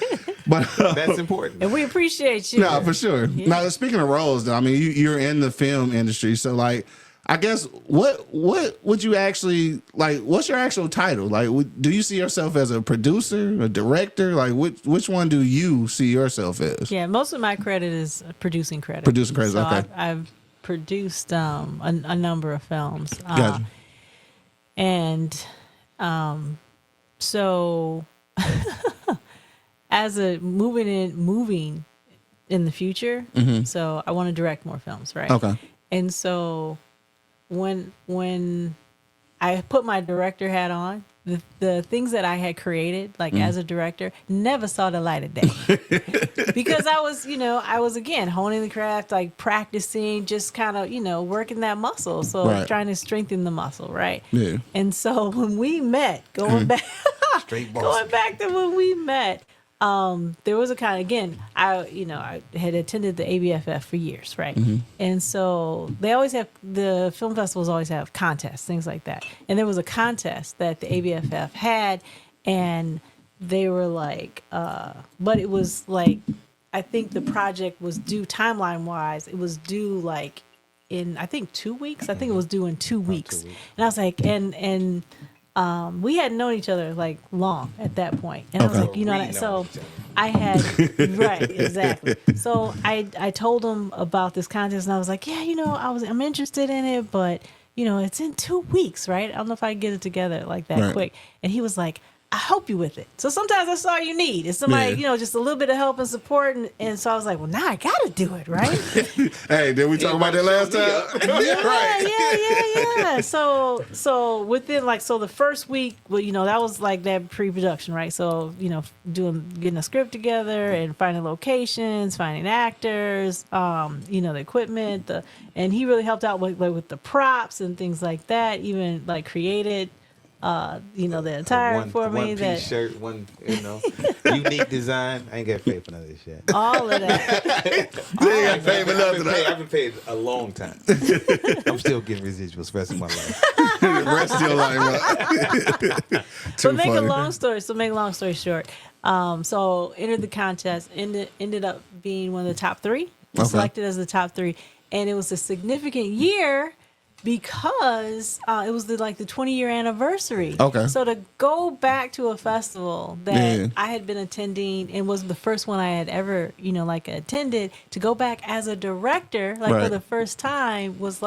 But That's important. And we appreciate you. no, for sure. Now, speaking of roles, though, I mean, you're in the film industry, so like, I guess what would you actually like? What's your actual title? Like, do you see yourself as a producer, a director? Like, which one do you see yourself as? Yeah, most of my credit is producing credit. Producing credit, So okay. I've produced a number of films. Gotcha. And so as a moving in the future. So I want to direct more films, right? Okay. And so when I put my director hat on, the things that I had created, like as a director, never saw the light of day because I was again honing the craft, like practicing, just kind of working that muscle, so trying to strengthen the muscle, right? Yeah. And so when we met, going back to when we met, there was a kind of, again, I had attended the ABFF for years, right? And so the film festivals always have contests, things like that. And there was a contest that the ABFF had, and they were like, but it was like, I think the project was due timeline wise, it was due like in, I think 2 weeks. I think it was due in 2 weeks. And I was like, and we hadn't known each other like long at that point. And I was like, so I had, right, exactly. So I told him about this contest, and I was like, yeah, I'm interested in it, but it's in 2 weeks, right? I don't know if I can get it together like that quick. And he was like, I help you with it. So sometimes that's all you need is somebody, just a little bit of help and support. And so I was like, well, now I got to do it, right? Hey, did we talk about that last time? Yeah. So within the first week, well, that was like that pre-production, right? So, getting a script together and finding locations, finding actors, the equipment, and he really helped out with the props and things like that, even like created the attire for me. One piece shirt, unique design. I ain't got paid for none of this shit. All of that. I've been paid a long time. I'm still getting residuals for the rest of my life. Rest of your life. So make a long story short. So entered the contest, ended up being one of the top three. Selected as the top three, and it was a significant year because it was the 20-year anniversary. Okay. So to go back to a festival that I had been attending and was the first one I had ever, attended, to go back as a director, for the first time, was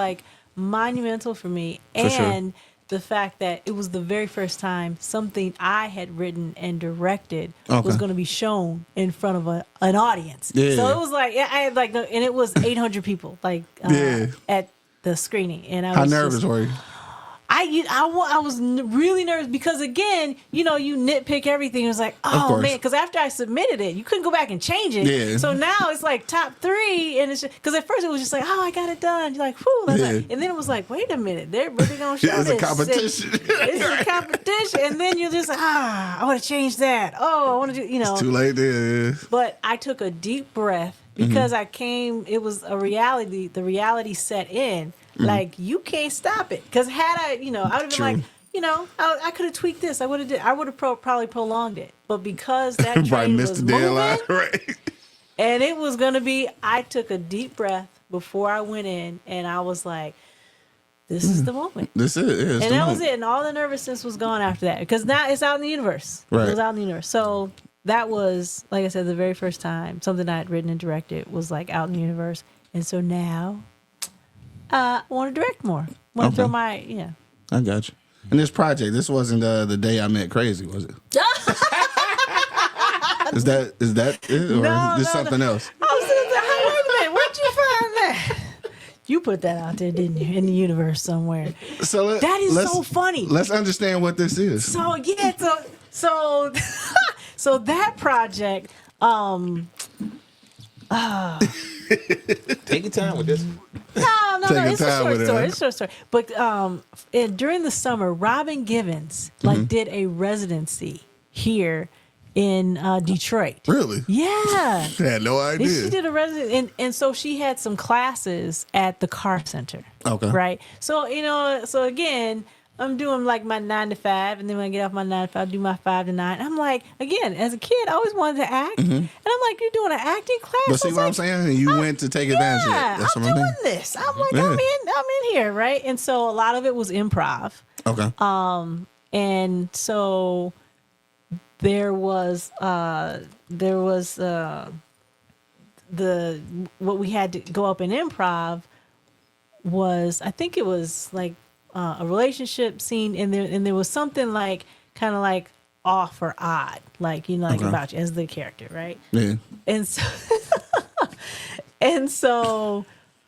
monumental for me. And the fact that it was the very first time something I had written and directed was going to be shown in front of an audience. Yeah. So it was I had and it was 800 people at the screening, and I was how nervous were you? I was really nervous because, again, you nitpick everything. It was like, oh man, because after I submitted it, you couldn't go back and change it. Yeah. So now it's top three, and it's because at first it was just oh, I got it done. You're like, whew, that's and then it was wait a minute, they're really gonna show it's this. A competition. It's a competition, and then you're just I want to change that. Oh, I want to do, It's too late there. But I took a deep breath because it was a reality. The reality set in. You can't stop it. Because had I would have been I could have tweaked this. I would have probably prolonged it. But because that train was moving, and it was going to be, I took a deep breath before I went in, and I was like, this is the moment. This is. And that was it. And all the nervousness was gone after that. Because now it's out in the universe. Right. It was out in the universe. So that was, like I said, the very first time something I had written and directed was out in the universe. And so now I want to direct more. Want to throw my, I got you. And this project, this wasn't the day I met Crazy, was it? Is that it? Or is something else? I was wait a minute, where'd you find that? You put that out there, didn't you? In the universe somewhere. So that is so funny. Let's understand what this is. So so that project, take your time with this. No, it's a short story. It's a short story. But during the summer, Robin Givens did a residency here in Detroit. Really? Yeah. I had no idea. She did a residency, and so she had some classes at the Car Center. Okay. Right? So, so again, I'm doing my 9 to 5, and then when I get off my 9 to 5, I do my 5 to 9. I'm again, as a kid, I always wanted to act, and I'm you're doing an acting class. But see what I'm saying? You went to take advantage of it. That's I'm doing this. I'm I'm in here, right? And so a lot of it was improv. Okay. And so there was what we had to go up in improv was, I think it was a relationship scene, and there was something kind of off or odd, like, you know, like Okay. about you as the character, right? Yeah. And so, and so,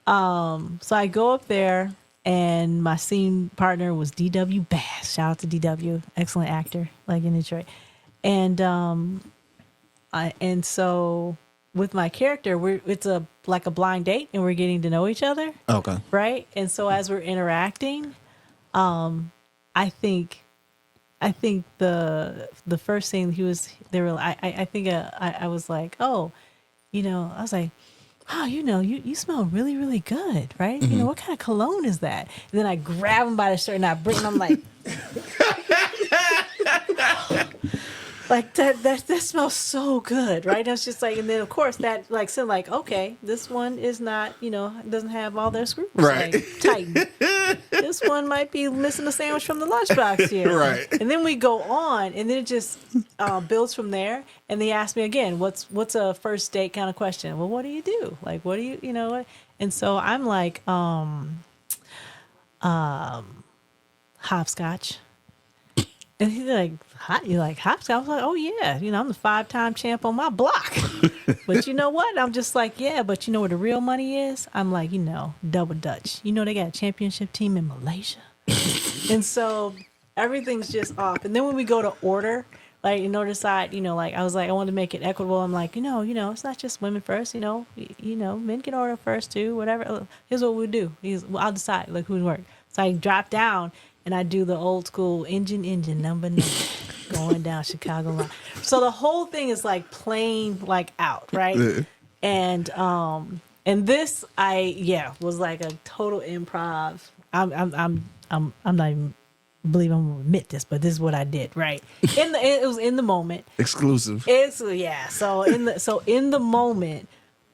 so I go up there, and my scene partner was DW Bass. Shout out to DW, excellent actor, like in Detroit. And and so with my character, it's like a blind date, and we're getting to know each other, Okay. right? And so as we're interacting, I think the first thing I was like, oh, you know, I was like, oh, you know, you smell really, really good, right? You know, what kind of cologne is that? And then I grab him by the shirt and I bring him, I'm like, like that smells so good, right? That's just like, and then of course that like said like, okay, this one is not, you know, doesn't have all their screws Right. like, tightened. This one might be missing a sandwich from the lunchbox here. Right. And then we go on, and then it just builds from there. And they ask me again, what's a first date kind of question? Well, what do you do? Like, what do you know what? And so I'm like, hopscotch. And he's like, you like hopscotch? I was like, oh yeah, you know, I'm the 5-time champ on my block. But you know what? I'm just like, yeah, but you know where the real money is? I'm like, you know, Double Dutch. You know, they got a championship team in Malaysia. And so everything's just off. And then when we go to order, like, you know, decide, you know, like, I was like, I wanted to make it equitable. I'm like, you know, it's not just women first, you know, men can order first too, whatever. Here's what we'll do. I'll decide, like, who's work. So I drop down, and I do the old school engine number 9 going down Chicago line. So the whole thing is like playing like out, right? Yeah. And this was like a total improv. I'm not even believe I'm gonna admit this, but this is what I did, right? It was in the moment. Exclusive. So in the moment,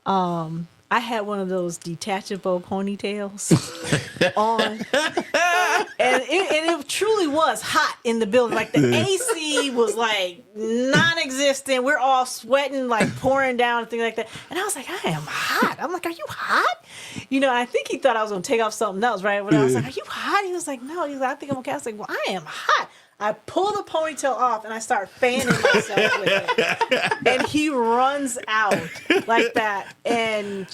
I had one of those detachable ponytails on, and it truly was hot in the building. Like the AC was like non-existent. We're all sweating, like pouring down and things like that. And I was like, I am hot. I'm like, are you hot? You know, I think he thought I was gonna take off something else, right? But I was like, are you hot? He was like, no. He was like, I think I'm okay. I was like, well, I am hot. I pull the ponytail off and I start fanning myself with it. And he runs out like that. And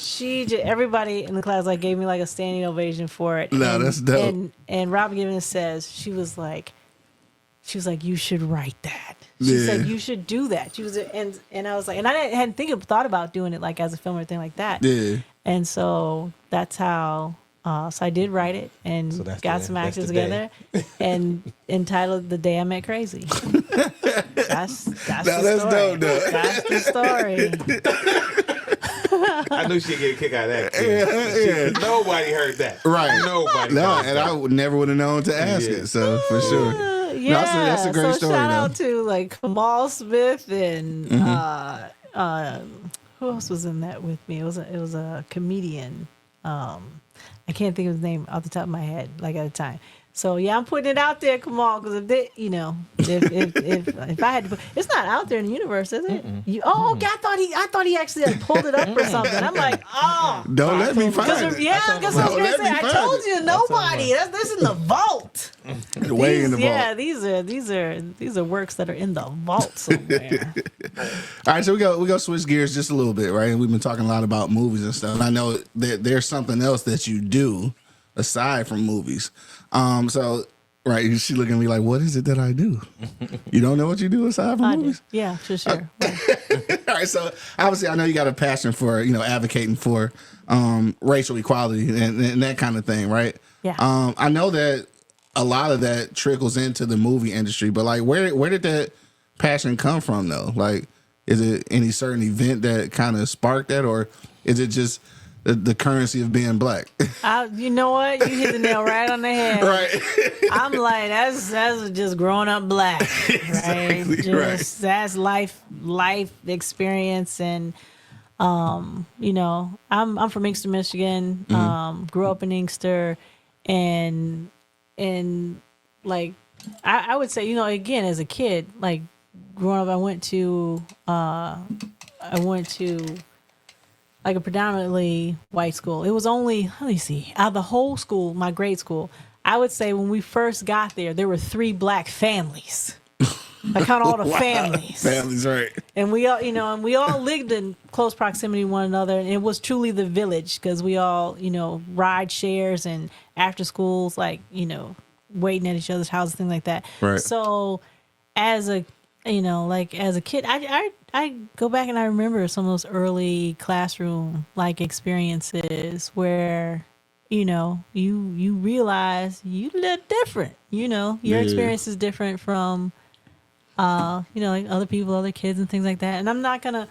everybody in the class like gave me like a standing ovation for it. No, that's dope. And Robin Gibbons says, she was like, you should write that. She Yeah. said, you should do that. She was, and I was like, and I hadn't thought about doing it like as a film or anything like that. Yeah. And so that's how. So I did write it and So got some actors together and entitled "The Day I Met Crazy." That's the story. Dope, though. That's the story. I knew she'd get a kick out of that. Too. Yeah. Nobody heard that. Right. Nobody. No, heard and that. I never would have known to ask Yeah. it. So for sure. Yeah, that's a great so story, shout though. out to like Kamal Smith and who else was in that with me? It was a comedian. I can't think of his name off the top of my head, like at the time. So yeah, I'm putting it out there, Kamal, because if they, you know, if I had to put, it's not out there in the universe, is it? Okay, I thought he actually like pulled it up or something. I'm like, oh, Don't let me find because it. yeah, because I was Don't gonna let say, me I find told it. you, nobody. That's in the vault. Way in the vault. Yeah, these are works that are in the vault somewhere. All right, so we go switch gears just a little bit, right? And we've been talking a lot about movies and stuff. And I know that there's something else that you do aside from movies. So right, she looking at me like, what is it that I do? You don't know what you do aside from I do. movies? Yeah, for sure. All right, so obviously I know you got a passion for, you know, advocating for racial equality and that kind of thing, right? Yeah. I know that a lot of that trickles into the movie industry, but like where did that passion come from though? Like, is it any certain event that kind of sparked that, or is it just the currency of being black? You know what? You hit the nail right on the head. Right. I'm like, that's just growing up black, right? Exactly, right. That's life experience, and you know, I'm from Inkster, Michigan. Grew up in Inkster, and like I would say, you know, again as a kid, like growing up, I went to like a predominantly white school. It was only, let me see, out of the whole school, my grade school, I would say when we first got there were 3 black families. I count all the Wow. families. Families, right? And we all, and we all lived in close proximity to one another. And it was truly the village because we all, ride shares and after schools, like, waiting at each other's houses, things like that. Right. So as a, as a kid, I go back and I remember some of those early classroom like experiences where, you realize you live different, your experience is different from, like other people, other kids and things like that. And I'm not gonna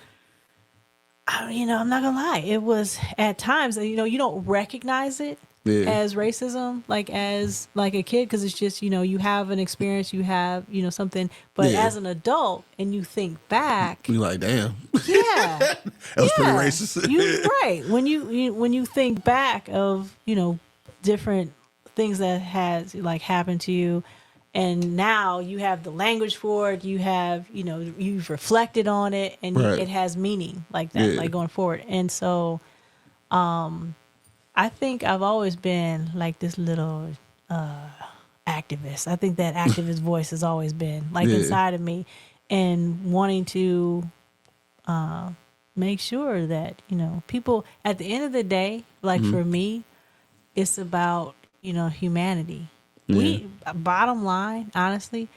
lie. It was at times, you don't recognize it as racism, as a kid. Cause it's just, you have an experience, you have, something, but as an adult and you think back, You like, damn. yeah, That was pretty racist. Right. When you think back of, different things that has happened to you, and now you have the language for it, you have, you've reflected on it, and it has meaning like that, like going forward. And so I think I've always been like this little activist. I think that activist voice has always been inside of me, and wanting to make sure that, people at the end of the day, for me, it's about, humanity. We, bottom line, honestly,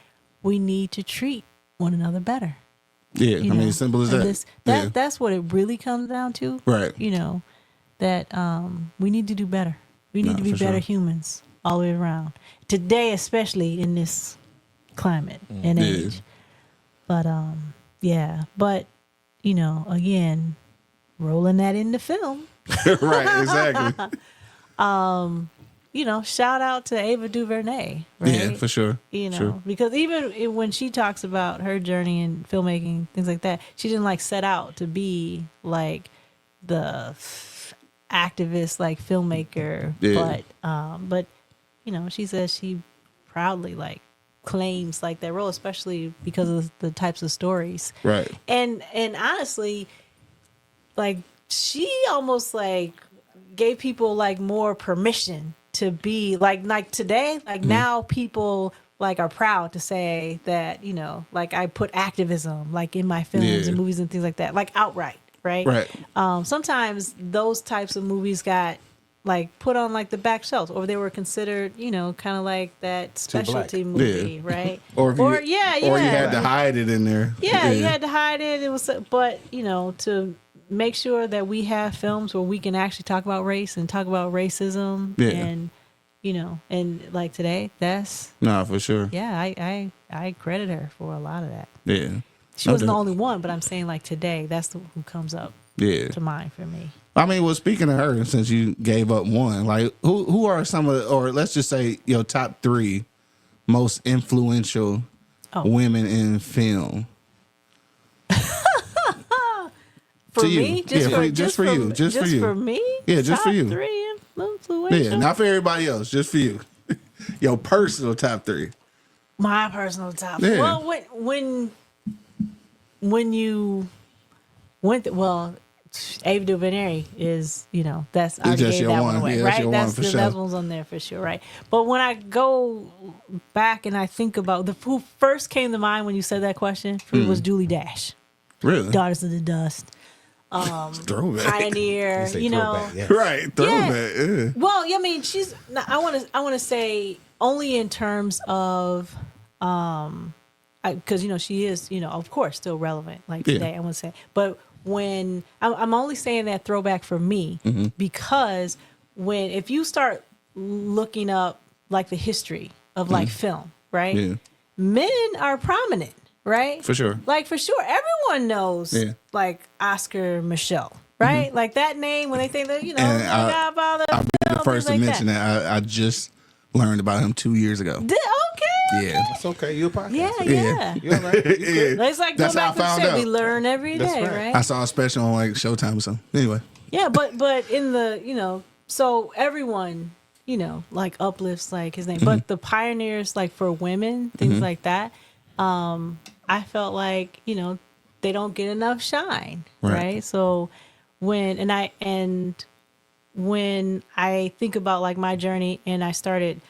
we need to treat one another better. Yeah, I mean, as simple as that. That's what it really comes down to. Right. That we need to do better. We need to be better humans all the way around. Today, especially in this climate and age. But but again, rolling that into film. Right, exactly. Shout out to Ava DuVernay. Right? Yeah, for sure. True. Because even when she talks about her journey in filmmaking, things like that, she didn't set out to be the activist filmmaker. Yeah. But she says she proudly claims that role, especially because of the types of stories. Right. And honestly, she almost gave people more permission to be today, now people are proud to say that, I put activism in my films and movies and things like that, outright. Right. Sometimes those types of movies got put on the back shelves, or they were considered, kind of that specialty movie, right? Or you had to hide it in there. Yeah, you had to hide it. It was, but to make sure that we have films where we can actually talk about race and talk about racism, and and today, that's for sure. Yeah, I credit her for a lot of that. Yeah, she wasn't the only one, but I'm saying today, that's who comes up to mind for me. I mean, well, speaking of her, since you gave up one, who are some of the, or let's just say your top 3 most influential women in film? For to me, you. Just for you. For me, yeah, just for you. 3 influential. Yeah, not for everybody else, just for you. Your personal top 3. My personal top. Yeah. Well, when you went, Ava DuVernay is, that's I just gave your that one away, yeah, right? That's your one for that sure. one's on there for sure, right? But when I go back and I think about who first came to mind when you said that question, for me was Julie Dash, Really? Daughters of the Dust, Throwback. Pioneer, Throwback, yes. Right, throwback. Yeah. Well, I mean, she's. I want to say only in terms of, because she is, of course, still relevant today. I want to say, but when I'm only saying that throwback for me, because if you start looking up the history of film, right? Yeah. Men are prominent. Right? For sure. For sure. Everyone knows, Oscar Michelle, right? That name, when they think that, Godfather. I'll be the first to mention that. I just learned about him 2 years ago. Okay. Yeah. That's okay. You're a podcast. Yeah. You're all right. It's That's how I found out. We learn every day, right? I saw a special on Showtime or something. Anyway. Yeah, but in the, so everyone, uplifts his name. But the pioneers, for women, things like that, I felt they don't get enough shine, right? So when I think about my journey and I started,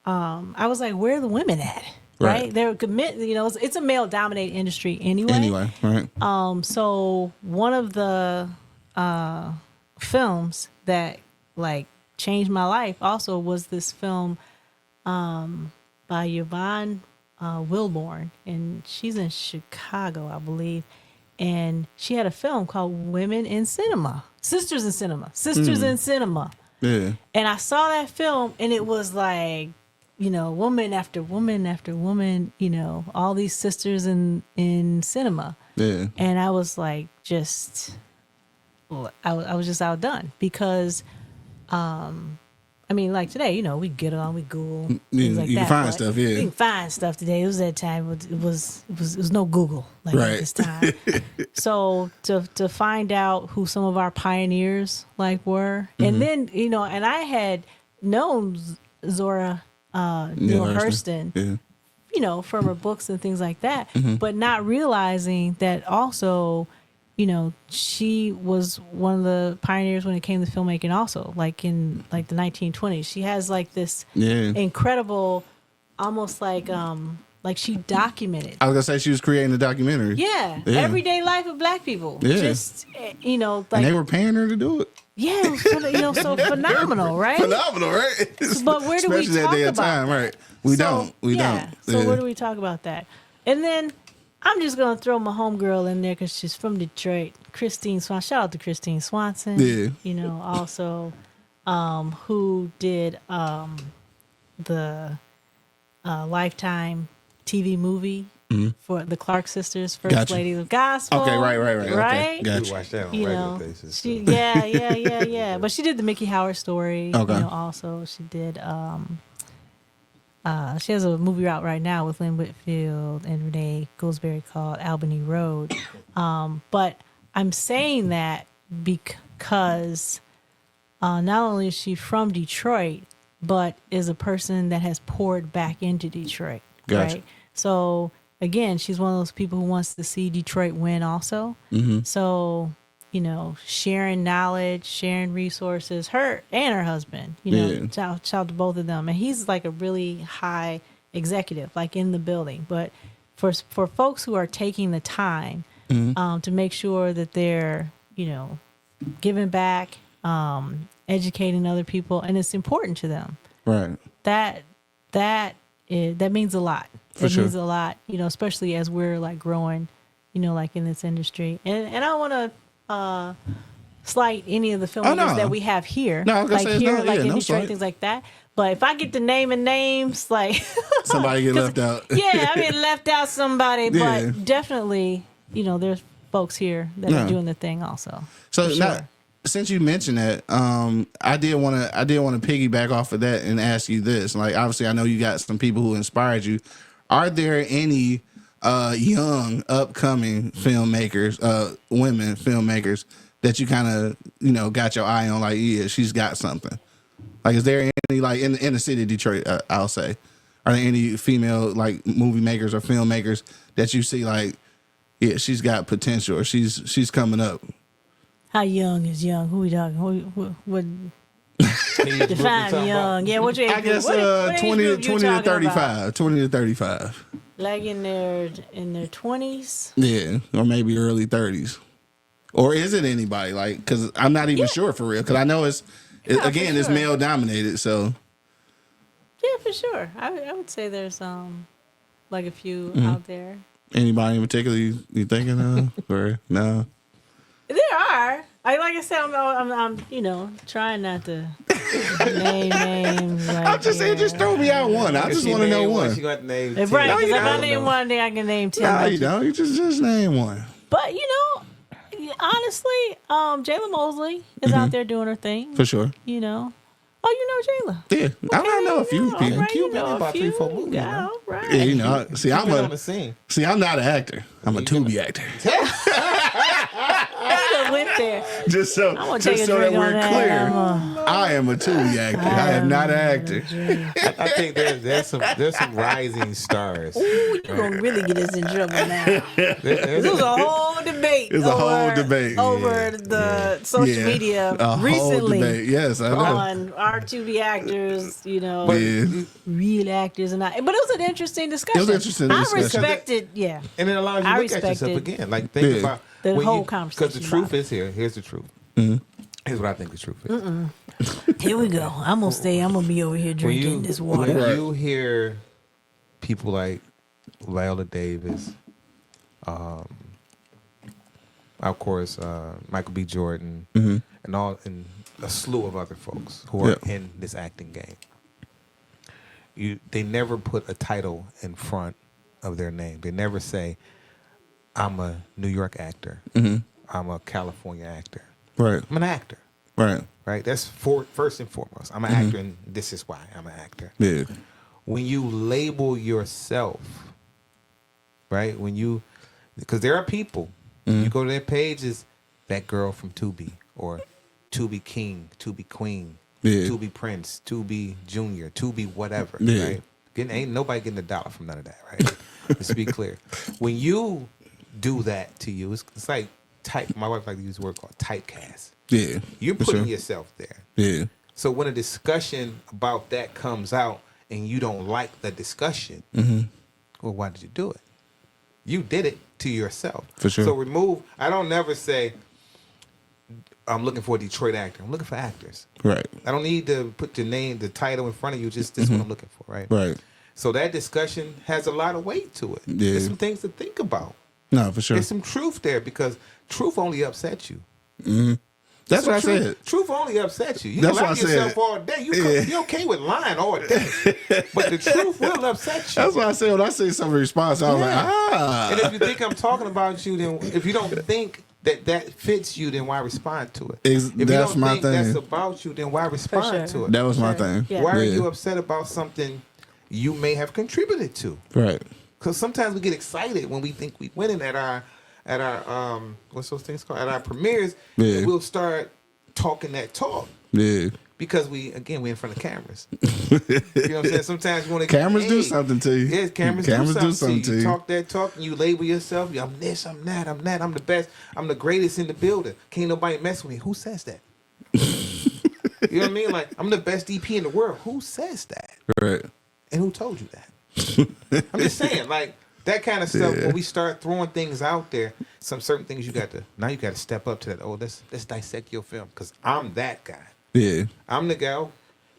I was where are the women at, right? They're commit. You know, it's a male dominated industry anyway. Right. So one of the films that like changed my life also was this film by Yvonne Wilborn, and she's in Chicago, I believe. And she had a film called Women in Cinema, Sisters in Cinema, Sisters in Cinema. Yeah. And I saw that film, and it was like, you know, woman after woman after woman, you know, all these sisters in cinema. Yeah. And I was like, I was just outdone because, I mean, like today, you know, we get on, we Google, things like you that. can find but stuff, yeah. You can find stuff today. It was that time. It was no Google like at this time. So to find out who some of our pioneers like were, and then you know, and I had known Zora Neale Hurston, you know, from her books and things like that, but not realizing that also, you know, she was one of the pioneers when it came to filmmaking also, like in like the 1920s. She has like this incredible, almost like she documented. I was gonna say she was creating a documentary. Yeah. Everyday life of Black people. Yeah. Just, you know, like. And they were paying her to do it. Yeah, it was, you know, so phenomenal, right? Phenomenal, right? But where do we Especially talk that day of about time, right? We don't. So where do we talk about that? And then I'm just going to throw my homegirl in there because she's from Detroit. Christine Swanson. Shout out to Christine Swanson. Yeah. You know, also who did the Lifetime TV movie for the Clark sisters, First Ladies of Gospel. Okay, right. Right? Okay, gotcha. We watch that on You regular know, basis. yeah. But she did the Mickey Howard story. Okay. You know, also she did. She has a movie out right now with Lynn Whitfield and Renee Goldsberry called Albany Road. But I'm saying that because not only is she from Detroit, but is a person that has poured back into Detroit. Gotcha. Right? So again, she's one of those people who wants to see Detroit win also. So, you know, sharing knowledge, sharing resources, her and her husband, you know, shout out to both of them. And he's like a really high executive, like in the building. But for folks who are taking the time to make sure that they're, you know, giving back, educating other people, and it's important to them. Right. That means a lot. It means a lot, you know, especially as we're like growing, you know, like in this industry. And I don't want to slight any of the filmmakers that we have here. No, I was gonna like say here, no, like yeah, in no Detroit, slight. things like that. But if I get to naming names, like somebody get left out. Yeah, I mean left out somebody, Yeah. but definitely, you know, there's folks here that are doing the thing also. So for now, sure. since you mentioned that, I did want to piggyback off of that and ask you this. Like, obviously, I know you got some people who inspired you. Are there any young upcoming filmmakers, women filmmakers that you kind of, you know, got your eye on? Like, yeah, she's got something. Like, is there any, like, in the city of Detroit, I'll say, are there any female, like, movie makers or filmmakers that you see, like, yeah, she's got potential, or she's coming up? How young is young? Who we talking? What define young? Yeah, what you? I guess what 20 to to 35. 20 to 35. Like in their 20s. Yeah, or maybe early 30s. Or is it anybody? Like, because I'm not even sure for real. Because I know it's sure. male dominated. So yeah, for sure. I would say there's like a few out there. anybody in particular you thinking of, or no? There are. Like I said, I'm you know, trying not to name names. Like, I'm just saying, just throw me out one. I just want to know one. She got to name right, 10. because you if I don't name one, then I can name 10. No, you don't. You just name one. But you know, honestly, Jayla Mosley is out there doing her thing. For sure. You know. Oh, you know Jayla. Yeah, I know a few people. Right, You've been in about 3-4 movies, Yeah, man. right. Yeah, you know. See, You've been on the scene. I'm not an actor. I'm a Tubi actor. I went there. Just so I'm gonna take a that drink we're on that. clear, I am a Tubi actor. I am not an actor. I think there's some rising stars. Ooh, you're gonna really get us in trouble now. This was a whole debate. It's a whole debate. Over the social media a recently. Whole debate. Yes, I know. On R2B actors, real actors, but it was an interesting discussion. It was an interesting discussion. I respected, and it allows you to look at yourself again. Like think about the whole conversation. Because the truth is here. Here's the truth. Here's what I think the truth is. Here we go. I'm gonna be over here drinking this water. When you hear people like Viola Davis, of course, Michael B. Jordan, and a slew of other folks who are in this acting game. They never put a title in front of their name. They never say, "I'm a New York actor. I'm a California actor. Right. I'm an actor." Right. Right. That's first and foremost. I'm an actor, and this is why I'm an actor. Yeah. When you label yourself, right? Because there are people, you go to their pages, that girl from Tubi, or Tubi King, Tubi Queen, Tubi Prince, Tubi Junior, Tubi whatever, right? Ain't nobody getting $1 from none of that, right? Let's be clear. When you do that to you, it's like my wife likes to use a word called typecast. Yeah. You're putting yourself there. Yeah. So when a discussion about that comes out and you don't like the discussion, well, why did you do it? You did it to yourself. For sure. So I don't never say, I'm looking for a Detroit actor. I'm looking for actors. Right. I don't need to put your name, the title in front of you. Just this is what I'm looking for, right? Right. So that discussion has a lot of weight to it. Yeah. There's some things to think about. No, for sure. There's some truth there because truth only upsets you. That's what I said. Truth only upsets you. You That's can what lie I to yourself said. all day. You're okay with lying all day. But the truth will upset you. That's what I said. When I see some response, I was like, And if you think I'm talking about you, then if you don't think that fits you, then why respond to it? If you that's don't my think thing. that's about you, then why respond to it? That was my thing. Yeah. Why are you upset about something you may have contributed to? Right. Because sometimes we get excited when we think we winning at our what's those things called, at our premieres. Yeah. And we'll start talking that talk. Yeah. Because we're in front of cameras. You know what I'm saying? Sometimes you want to Cameras do something to you. Yes, cameras do something to you. You talk that talk and you label yourself. I'm this, I'm that, I'm that, I'm the best, I'm the greatest in the building. Can't nobody mess with me. Who says that? You know what I mean? Like, I'm the best DP in the world. Who says that? Right. And who told you that? I'm just saying, like, that kind of stuff, when we start throwing things out there, some certain things you got to step up to that. Oh, let's dissect your film because I'm that guy. Yeah. I'm the guy.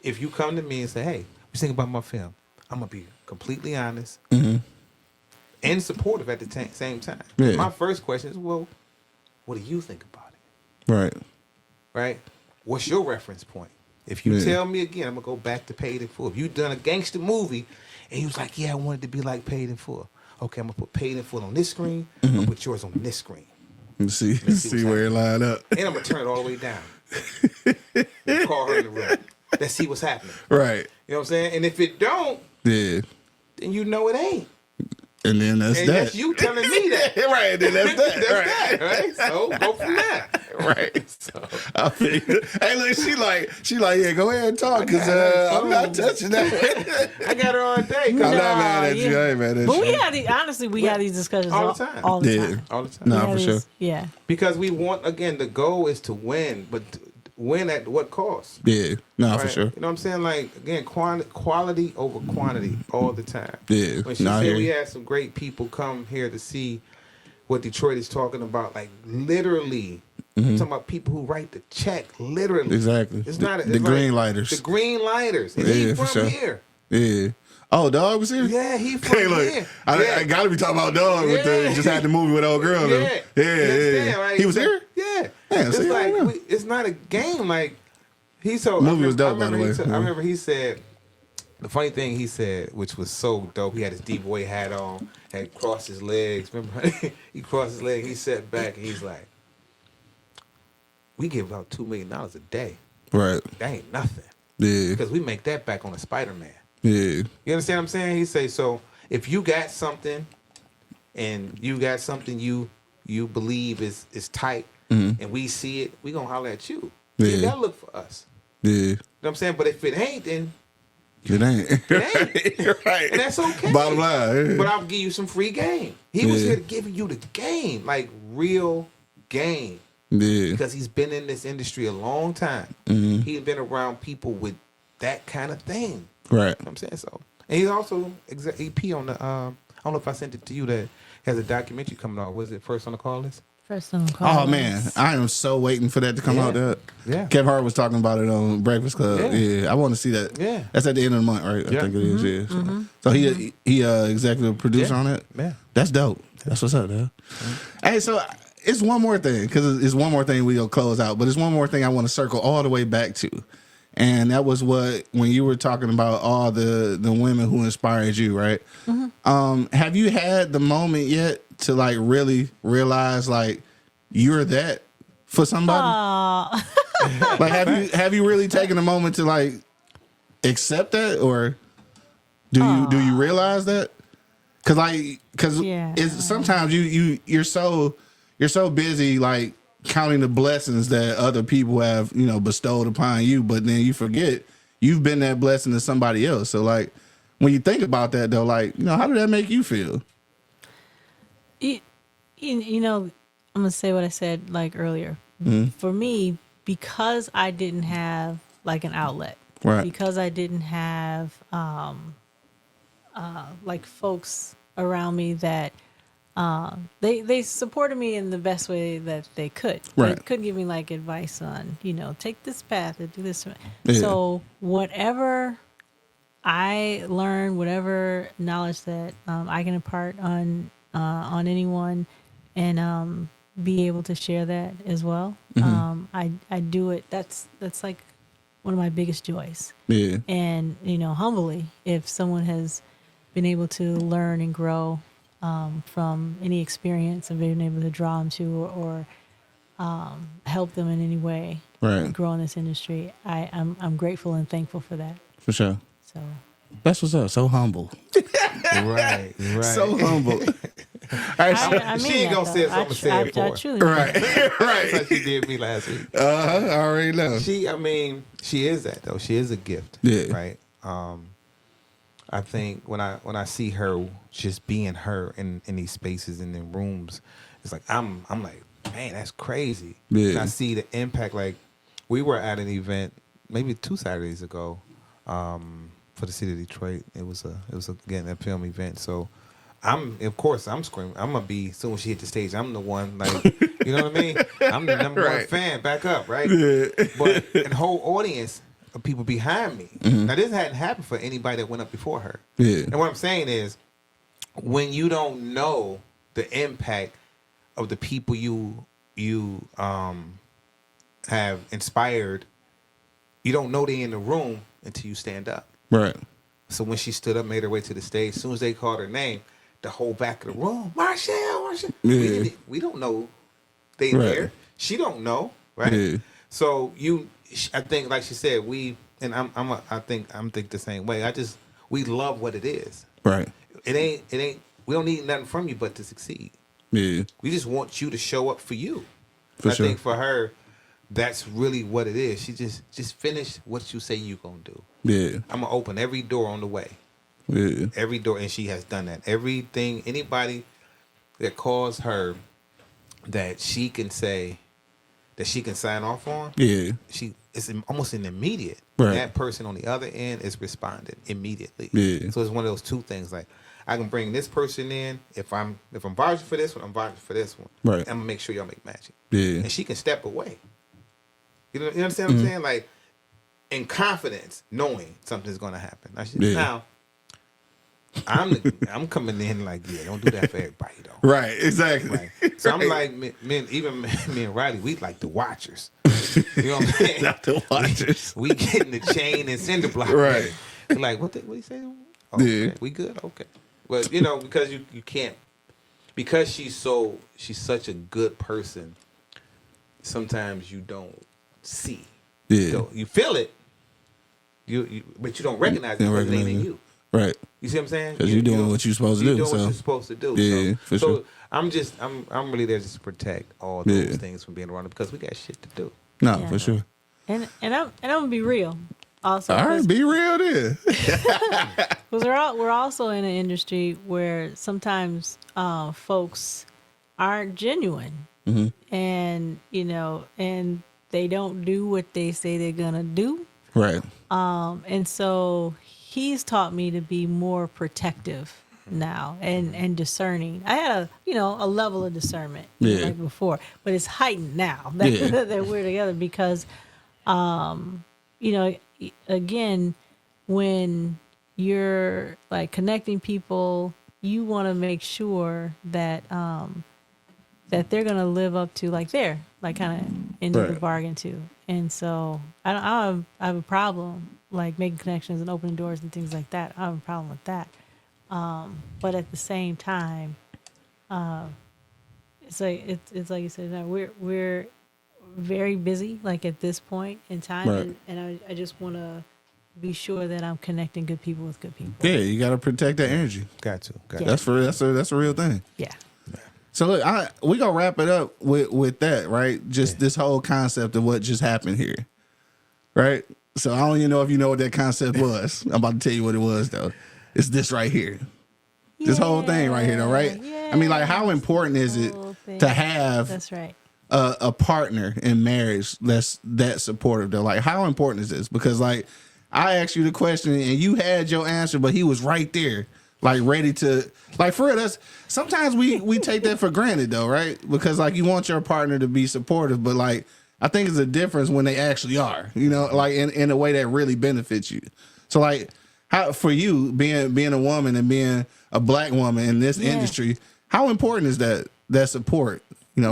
If you come to me and say, hey, what you think about my film? I'm going to be completely honest and supportive at the same time. Yeah. My first question is, well, what do you think about it? Right. Right? What's your reference point? If you tell me again, I'm going to go back to Paid in Full. If you've done a gangster movie and you was like, yeah, I wanted to be like Paid in Full. Okay, I'm going to put Paid in Full on this screen. I'm going to put yours on this screen. Let's see where it line up. And I'm going to turn it all the way down. Call her in the room. Let's see what's happening. Right. You know what I'm saying? And if it don't, Yeah. then you know it ain't. And then that's And that. that's you telling me that. Right. And then that's that. That's right. that, right? So go from there. Right. So I mean, hey, look, she like, yeah, go ahead and talk, because I'm not touching that. I got her all day. I'm not mad at you. I ain't mad at But you. we had these discussions all the time. All the Yeah. time. All the time. No, for sure. Yeah. Because we want, again, the goal is to win, but win at what cost? Yeah. No, Right? for sure. You know what I'm saying? Like, again, quality over quantity all the time. Yeah. When she No, I said hear we you. had some great people come here to see what Detroit is talking about, like literally, talking about people who write the check, literally. Exactly. It's not the green lighters. The green lighters. And Yeah, he for from sure. here. Yeah. Oh, dog was here? Yeah, he from Hey, look, here. I gotta be talking about dog with the Yeah. just had the movie with old girl. Yeah. Yeah, You yeah. understand, right? He was here? Yeah. Yeah, It's see, I don't know. like it's not a game. Like he told. Movie was dope, by the way. I remember he said. The funny thing he said, which was so dope, he had his D-boy hat on, had crossed his legs. Remember, he crossed his legs. He sat back, and he's like, "We give out $2 million a day. Right. That ain't nothing Yeah. because we make that back on a Spider-Man." Yeah. You understand what I'm saying? He say, so if you got something and you got something you believe is tight and we see it, we gonna holler at you. You Yeah. gotta look for us. Yeah. You know what I'm saying? But if it ain't, then It ain't. It ain't. Right. And that's okay. Bottom line. Yeah. But I'll give you some free game. He was here to give you the game, like real game. Yeah. Because he's been in this industry a long time. He's been around people with that kind of thing. Right. You know what I'm saying? So, and he's also EP on the, I don't know if I sent it to you, that has a documentary coming out. Was it First on the Call List? First on the call. Oh man, I am so waiting for that to come out. There. Yeah. Kevin Hart was talking about it on Breakfast Club. Yeah, I want to see that. Yeah. That's at the end of the month, right? Yeah. I think it is. Yeah. So he executive producer on it. Yeah. That's dope. That's what's up, though. Hey, so it's one more thing, because it's one more thing we'll close out, but it's one more thing I want to circle all the way back to. And that was when you were talking about all the women who inspired you, right? Have you had the moment yet to like really realize like you're that for somebody? Like have you really taken a moment to like accept that, or do you realize that? Because it's sometimes you're so busy like counting the blessings that other people have, you know, bestowed upon you, but then you forget you've been that blessing to somebody else. So like when you think about that though, like, you know, how did that make you feel? You know, I'm gonna say what I said like earlier. For me, because I didn't have like an outlet, Right. because I didn't have like folks around me that they supported me in the best way that they could. Right. They couldn't give me like advice on, you know, take this path or do this. Yeah. So whatever I learned, whatever knowledge that I can impart on anyone, and be able to share that as well. I do it. That's like one of my biggest joys. Yeah. And, you know, humbly, if someone has been able to learn and grow from any experience of being able to draw them to or help them in any way Right. grow in this industry, I'm grateful and thankful for that. For sure. So That's what's up. So humble. Right. So humble. I mean She ain't that, gonna say it, so though. I'ma say it for I her. truly mean Right. that. Right. That's how she did me last week. I already know. She is that though. She is a gift. Yeah. Right. I think when I see her just being her in these spaces and in rooms, it's like I'm like, man, that's crazy. Yeah. And I see the impact. Like we were at an event maybe 2 Saturdays ago, for the city of Detroit. It was again a film event. So I'm screaming. I'm gonna be as soon as she hit the stage. I'm the one, like, you know what I mean? I'm the number one fan. Back up, right? Yeah. But the whole audience of people behind me. Now this hadn't happened for anybody that went up before her. Yeah. And what I'm saying is, when you don't know the impact of the people you have inspired, you don't know they in the room until you stand up. Right. So when she stood up, made her way to the stage, as soon as they called her name, the whole back of the room, Marshalle. Yeah. We don't know they Right. there. She don't know, right? Yeah. So I think, like she said, I think the same way. We love what it is. Right. It ain't. We don't need nothing from you but to succeed. Yeah. We just want you to show up for you. For I sure. think for her, that's really what it is. She just finish what you say you gonna do. Yeah. I'm gonna open every door on the way. Yeah. Every door, and she has done that. Everything, anybody that calls her that she can say, that she can sign off on, Yeah. it's almost an immediate. Right. That person on the other end is responding immediately. Yeah. So it's one of those two things. Like, I can bring this person in if I'm vouching for this one, I'm vouching for this one. Right. I'm gonna make sure y'all make magic. Yeah. And she can step away. You understand what I'm saying? Like, in confidence, knowing something's gonna happen. Yeah. Now, I'm coming in like, yeah, don't do that for everybody though. Right. Exactly. Right. So I'm like, me and Riley, we like the watchers. You know what I'm saying? Not the watchers. We getting the chain and cinder block. Right. We're like, what you say? Okay, Yeah. we good? Okay. But you know, because you can't, because she's such a good person, sometimes you don't see. Yeah. So you feel it, but you don't recognize it You don't because it ain't in recognize it. you. Right. You see what I'm saying? 'Cause you're doing what you're supposed to do, You're doing so. what you're supposed to do. Yeah, for so sure. I'm really there just to protect all those Yeah. things from being around because we got shit to do. No, Yeah. for sure. And I'm gonna be real. Also, All right, be real then. because we're also in an industry where sometimes folks aren't genuine, and and they don't do what they say they're gonna do. Right. And so he's taught me to be more protective now and discerning. I had a level of discernment like before, but it's heightened now that, that we're together because, again, when you're like connecting people, you want to make sure that that they're gonna live up to like their like kind of end of the bargain too. And so I don't have a problem like making connections and opening doors and things like that. I don't have a problem with that. But at the same time, it's like you said, we're very busy like at this point in time, and I just want to be sure that I'm connecting good people with good people. Yeah, you got to protect that energy. Got to. That's a real thing. Yeah. So look, we gonna wrap it up with that, right? Just this whole concept of what just happened here, right? So I don't even know if you know what that concept was. I'm about to tell you what it was though. It's this right here, this whole thing right here, though, right? Yeah. I mean, like, how important is it to have That's right. a partner in marriage that's that supportive though? Like, how important is this? Because like, I asked you the question and you had your answer, but he was right there. Like ready to, like for real, that's sometimes we take that for granted though, right? Because like you want your partner to be supportive, but like I think it's a difference when they actually are, like in a way that really benefits you. So like how for you being a woman and being a black woman in this industry, how important is that support,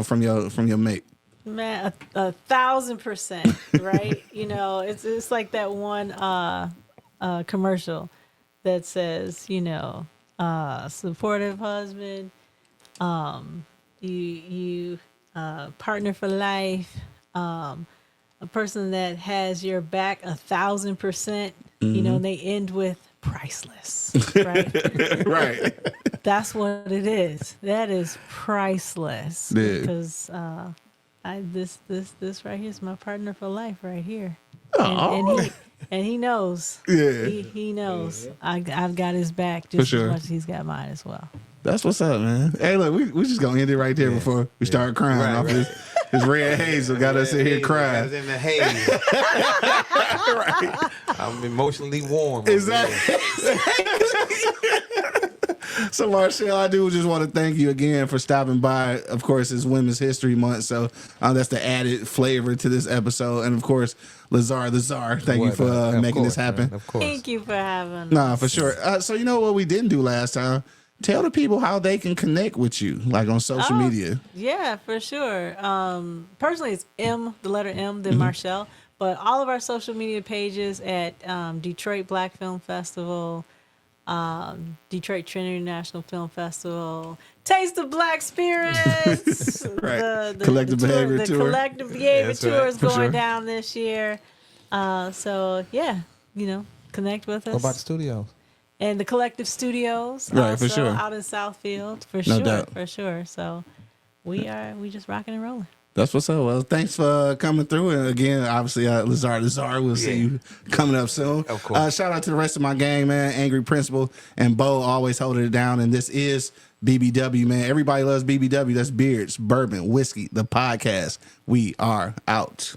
from your mate? Man, 1,000%, right? It's like that one commercial that says, supportive husband, you partner for life, a person that has your back 1,000%, and they end with priceless, right? Right. That's what it is. That is priceless because this right here is my partner for life right here. And he knows. Yeah. He knows. I've got his back just as much as he's got mine as well. That's what's up, man. Hey, look, we just gonna end it right there before we start crying off this red haze that got us in here crying. Got us in the haze. Right. I'm emotionally warm. Exactly. So, Marshalle, I do just want to thank you again for stopping by. Of course, it's Women's History Month, so that's the added flavor to this episode. And, of course, Lazar the Czar, thank you for making this happen. Man, of course. Thank you for having us. Nah, for sure. So, you know what we didn't do last time? Tell the people how they can connect with you, like on social media. Yeah, for sure. Personally, it's M, the letter M, then Marshalle. But all of our social media pages at Detroit Black Film Festival, Detroit Trinity National Film Festival, Taste of Black Spirits, right. The Collective Behavior Tour. The Collective Behavior Tour is going down this year. So, connect with us. What about the studios? And the Collective Studios, right, for sure, out in Southfield, for sure. So we just rocking and rolling. That's what's up. Well, thanks for coming through. And again, obviously, Lazar the Czar, we'll see you coming up soon. Of course. Shout out to the rest of my gang, man. Angry Principal and Bo always holding it down. And this is BBW, man. Everybody loves BBW. That's Beards, Bourbon, Whiskey, the podcast. We are out.